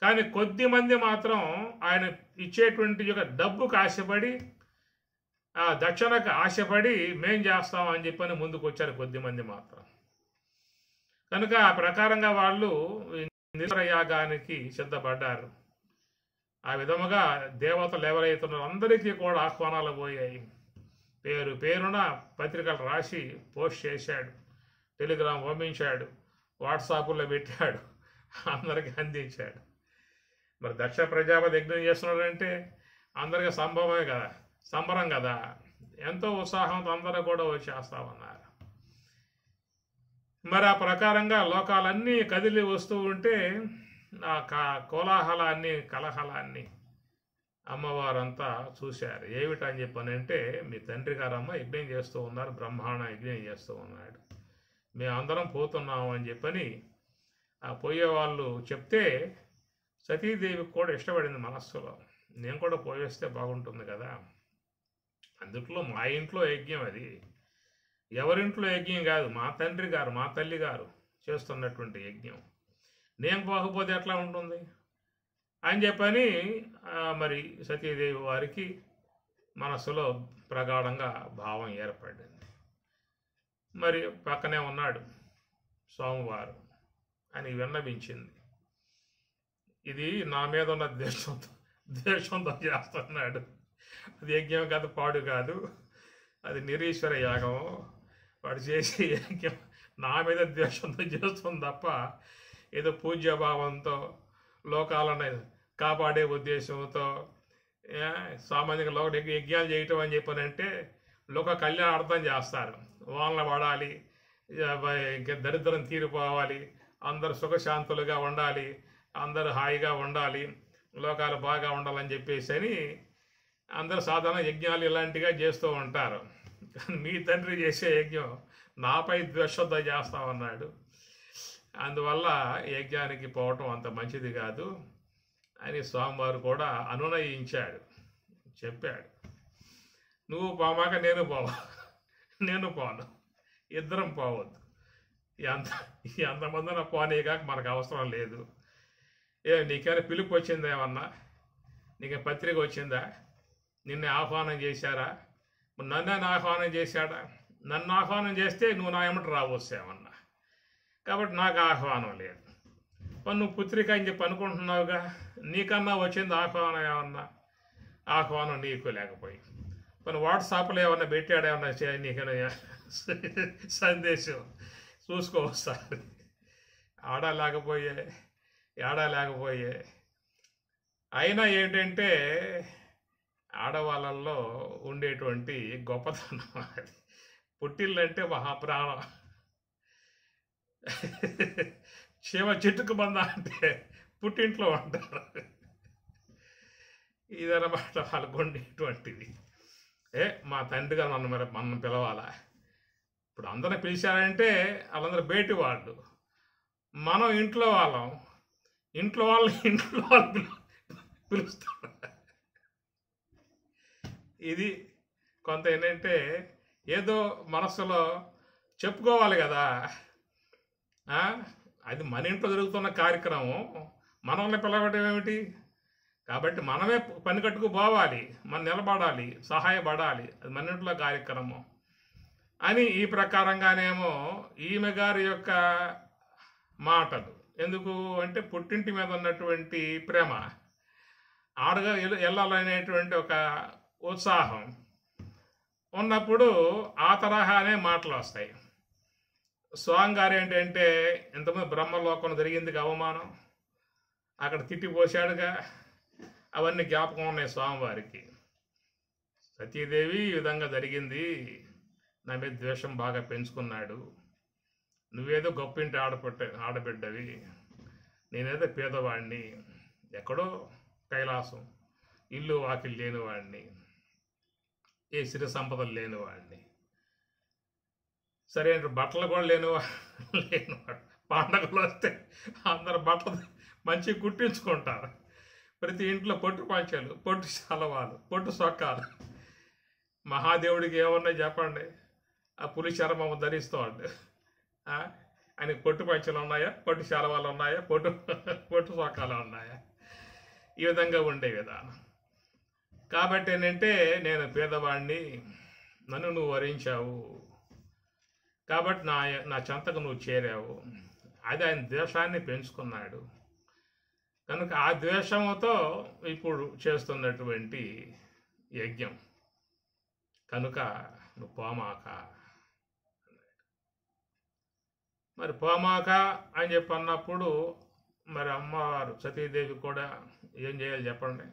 కానీ కొద్ది మంది మాత్రం ఆయన ఇచ్చేటువంటి యొక్క డబ్బుకు ఆశపడి, ఆ దక్షిణకు ఆశపడి మేం చేస్తాం అని చెప్పని ముందుకు వచ్చారు కొద్దిమంది మాత్రం. కనుక ఆ ప్రకారంగా వాళ్ళు నిరీశ్వర యాగానికి సిద్ధపడ్డారు. ఆ విధముగా దేవతలు ఎవరైతున్నారో అందరికీ కూడా ఆహ్వానాలు పోయాయి. పేరు పేరున పత్రికలు రాసి పోస్ట్ చేశాడు, టెలిగ్రామ్ పంపించాడు, వాట్సాప్లో పెట్టాడు, అందరికీ అందించాడు. మరి దక్ష ప్రజాపతి యజ్ఞం చేస్తున్నాడంటే అందరికీ సంభవమే కదా, సంబరం కదా. ఎంతో ఉత్సాహంతో అందరూ కూడా వచ్చేస్తామన్నారు. మరి ఆ ప్రకారంగా లోకాలన్నీ కదిలి వస్తూ ఉంటే ఆ కోలాహలాన్ని, కలహలాన్ని అమ్మవారంతా చూశారు. ఏమిటని చెప్పనంటే, మీ తండ్రి గారమ్మ యజ్ఞం చేస్తూ ఉన్నారు, బ్రహ్మాండ యజ్ఞం చేస్తూ ఉన్నాడు, మేమందరం పోతున్నాము అని చెప్పని ఆ పోయేవాళ్ళు చెప్తే సతీదేవికి కూడా ఇష్టపడింది మనస్సులో. నేను కూడా పోయేస్తే బాగుంటుంది కదా. అందుట్లో మా ఇంట్లో యజ్ఞం, అది ఎవరింట్లో యజ్ఞం కాదు, మా తండ్రి గారు, మా తల్లి గారు చేస్తున్నటువంటి యజ్ఞం, నేను పోకపోతే ఎట్లా ఉంటుంది అని చెప్పని మరి సతీదేవి వారికి మనస్సులో ప్రగాఢంగా భావం ఏర్పడింది. మరి పక్కనే ఉన్నాడు స్వామివారు అని విన్నవించింది. ఇది నా మీద ఉన్న ద్వేషంతో చేస్తున్నాడు, అది యజ్ఞం కాదు, పాడు కాదు, అది నిరీశ్వర యాగం. వాడు చేసే యజ్ఞం నా మీద ద్వేషంతో చేస్తుంది తప్ప ఏదో పూజ్యభావంతో, లోకాలను కాపాడే ఉద్దేశంతో, సామాన్యంగా లోక యజ్ఞాలు చేయటం అని చెప్పనంటే లోక కళ్యాణార్థం చేస్తారు. వాళ్ళని పడాలి, ఇంకా దరిద్రం తీరిపోవాలి, అందరు సుఖశాంతులుగా ఉండాలి, అందరూ హాయిగా ఉండాలి, లోకాలు బాగా ఉండాలని చెప్పేసి అని అందరూ సాధారణ యజ్ఞాలు ఇలాంటిగా చేస్తూ ఉంటారు. కానీ మీ తండ్రి చేసే యజ్ఞం నాపై ద్వేషంతో చేస్తామన్నాడు. అందువల్ల యజ్ఞానికి పోవటం అంత మంచిది కాదు అని స్వామివారు కూడా అనునయించాడు, చెప్పాడు. నువ్వు పోమాక నేను పోను, ఇద్దరం పోవద్దు, ఎంతమందిన పోనీగా మనకు అవసరం లేదు. నీకైనా పిలుపు వచ్చిందేమన్నా, నీకు పత్రిక వచ్చిందా, నిన్ను ఆహ్వానం చేశారా, నన్ను ఆహ్వానం చేశాడా? నన్ను ఆహ్వానం చేస్తే నువ్వు నా ఏమిటి రావచ్చామన్నా, కాబట్టి నాకు ఆహ్వానం లేదు. నువ్వు పుత్రిక అని చెప్పి అనుకుంటున్నావుగా, నీకన్నా వచ్చింది ఆహ్వానం ఏమన్నా? ఆహ్వానం నీకు లేకపోయి వాట్సాప్లో ఏమన్నా పెట్టాడేమన్నా నీకన్నా సందేశం చూసుకోవస్తారు. ఆడా లేకపోయే అయినా ఏంటంటే ఆడవాళ్ళల్లో ఉండేటువంటి గొప్పతనం అది. పుట్టిల్లంటే మహాప్రాణం. చీమ చెట్టుకు బంద అంటే పుట్టింట్లో ఉంటారు. ఇదన్నమాట వాళ్ళకు ఉండేటువంటిది. మా తండ్రి గారు మనం పిలవాలా? ఇప్పుడు అందరిని పిలిచారంటే వాళ్ళందరూ బయటి వాళ్ళు, మనం ఇంట్లో వాళ్ళు పిలుస్తారు. ఇది కొంత ఏంటంటే ఏదో మనస్సులో చెప్పుకోవాలి కదా. అది మన ఇంట్లో జరుగుతున్న కార్యక్రమం, మనల్ని పిలవడం ఏమిటి? కాబట్టి మనమే పని కట్టుకు పోవాలి, మనం నిలబడాలి, సహాయపడాలి, అది మన ఇంట్లో కార్యక్రమం అని. ఈ ప్రకారంగానేమో ఈమె గారి యొక్క మాటలు ఎందుకు అంటే పుట్టింటి మీద ఉన్నటువంటి ప్రేమ, ఆడగా వెళ్ళాలనేటువంటి ఒక ఉత్సాహం ఉన్నప్పుడు ఆ తరహానే మాటలు వస్తాయి. స్వామి గారు ఏంటంటే ఇంతమంది బ్రహ్మలోకం జరిగింది అవమానం, అక్కడ తిట్టిపోసాడుగా, అవన్నీ జ్ఞాపకం ఉన్నాయి స్వామివారికి. సతీదేవి ఈ విధంగా జరిగింది, నా మీద ద్వేషం బాగా పెంచుకున్నాడు, నువ్వేదో గొప్పింటి ఆడబిడ్డవి, నేనైతే పేదవాడిని, ఎక్కడో కైలాసం, ఇల్లు వాకిలు లేనివాడిని, ఏ సిరి సంపదలు లేనివాడిని, సరైన బట్టలు కూడా లేనివాడు. పండగలు వస్తే అందరు బట్టలు మంచిగా కుట్టించుకుంటారు. ప్రతి ఇంట్లో పొట్టు పంచాలు, పొట్టు చలవాలు, పొట్టు సొక్కాలు. మహాదేవుడికి ఏమన్నా చెప్పండి, ఆ పులి చర్మం ధరిస్తాడు. ఆయనకి పొట్టు పంచలు ఉన్నాయా, పొట్టు చలవాలు ఉన్నాయా, పొట్టు సొక్కాలు ఉన్నాయా? ఈ విధంగా ఉండే విధానం. కాబట్టి ఏంటంటే, నేను పేదవాడిని, నన్ను నువ్వు వరించావు, కాబట్టి నా చెంతకు నువ్వు చేరావు. అది ఆయన ద్వేషాన్ని పెంచుకున్నాడు కనుక ఆ ద్వేషంతో ఇప్పుడు చేస్తున్నటువంటి యజ్ఞం కనుక నువ్వు పోమాక. మరి పోమాక అని చెప్పి అన్నప్పుడు మరి అమ్మవారు సతీదేవి కూడా ఏం చేయాలి చెప్పండి?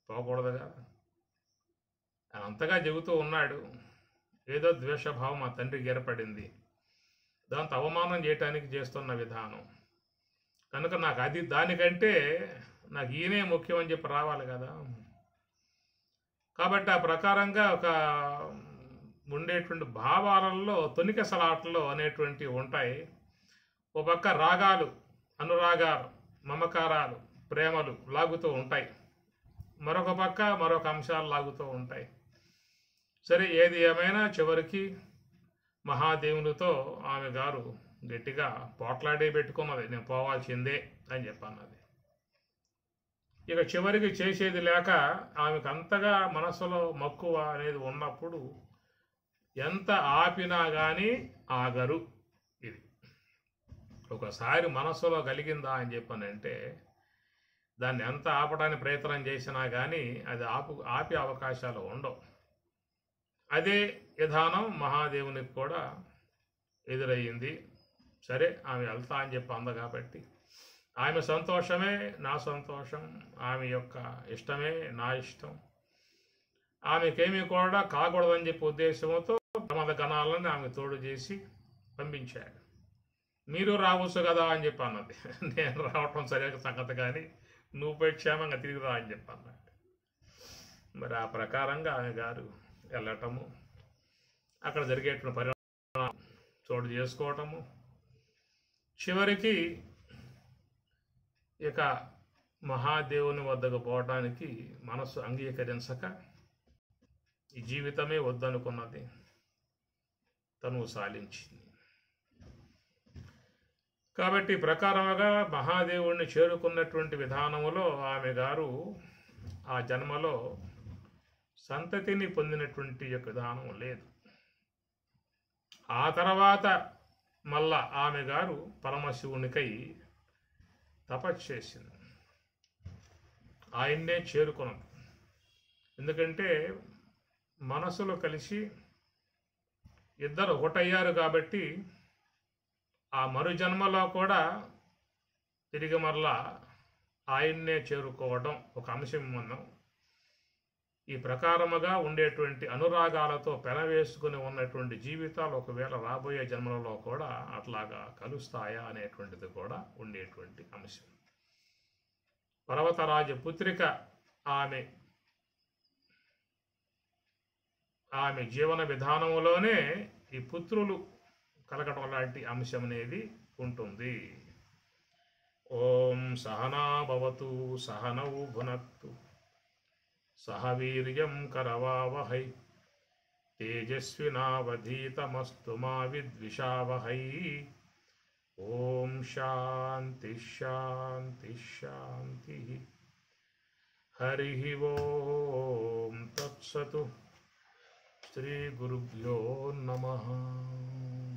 పోకూడదు కదా. అంతగా చెబుతూ ఉన్నాడు, ఏదో ద్వేషభావం మా తండ్రికి ఏర్పడింది, దాంతో అవమానం చేయటానికి చేస్తున్న విధానం కనుక నాకు దానికంటే నాకు ఈయనే ముఖ్యం అని చెప్పి రావాలి కదా. కాబట్టి ఆ ప్రకారంగా ఒక ఉండేటువంటి భావాలలో తొనికెసలాటలు అనేటువంటివి ఉంటాయి. ఒక పక్క రాగాలు, అనురాగాలు, మమకారాలు, ప్రేమలు లాగుతూ ఉంటాయి, మరొక పక్క మరొక అంశాలు లాగుతూ ఉంటాయి. సరే, ఏది ఏమైనా చివరికి మహాదేవునితో ఆమె గారు గట్టిగా పోట్లాడే పెట్టుకున్నది, నేను పోవాల్సిందే అని చెప్పన్నది. ఇక చివరికి చేసేది లేక ఆమెకు అంతగా మనసులో మక్కువ అనేది ఉన్నప్పుడు ఎంత ఆపినా కానీ ఆగరు. ఇది ఒకసారి మనసులో కలిగిందా అని చెప్పనంటే దాన్ని ఎంత ఆపడానికి ప్రయత్నం చేసినా కానీ అది ఆపే అవకాశాలు ఉండవు. అదే విధానం మహాదేవునికి కూడా ఎదురయ్యింది. సరే, ఆమె వెళ్తా అని చెప్పి అంద కాబట్టి ఆమె సంతోషమే నా సంతోషం, ఆమె యొక్క ఇష్టమే నా ఇష్టం, ఆమెకేమీ కూడా కాకూడదని చెప్పి ఉద్దేశంతో ప్రమాద గణాలను ఆమె తోడు చేసి పంపించాడు. మీరు రావచ్చు కదా అని చెప్పి అన్నది. నేను రావటం సరైన సంగతి కానీ నువ్వు పోయి క్షేమంగా తిరిగి రా అని చెప్పి అన్నాడు. మరి ఆ ప్రకారంగా ఆమె గారు వెళ్ళటము, అక్కడ జరిగేటువంటి పరిణామం చోటు చేసుకోవటము, చివరికి ఇక మహాదేవుని వద్దకు పోవటానికి మనస్సు అంగీకరించక ఈ జీవితమే వద్దనుకున్నది, తను సాలించింది. కాబట్టి ప్రకారముగా మహాదేవుణ్ణి చేరుకున్నటువంటి విధానములో ఆమె గారు ఆ జన్మలో సంతతిని పొందినటువంటి యొక్క విధానం లేదు. ఆ తర్వాత మళ్ళా ఆమె గారు పరమశివునికై తపస్సు చేసింది, ఆయన్నే చేరుకున్నది. ఎందుకంటే మనసులో కలిసి ఇద్దరు ఒకటయ్యారు కాబట్టి ఆ మరు జన్మలో కూడా తిరిగి మరలా ఆయన్నే చేరుకోవడం ఒక అంశం. మనం ఈ ప్రకారముగా ఉండేటువంటి అనురాగాలతో పెనవేసుకుని ఉన్నటువంటి జీవితాలు ఒకవేళ రాబోయే జన్మలలో కూడా అట్లాగా కలుస్తాయా అనేటువంటిది కూడా ఉండేటువంటి అంశం. పర్వతరాజ పుత్రిక ఆమె జీవన విధానములోనే ఈ పుత్రులు కలగటం లాంటి అంశం అనేది ఉంటుంది. ఓం సహనా భవతు సహనౌ భునక్తు సహ వీర్యం కరవావహై తేజస్వినావధీతమస్తు మా విద్విషావహై. ఓం శాంతి శాంతి శాంతి. హరి ఓం తత్సతు. శ్రీ గురుభ్యో నమః.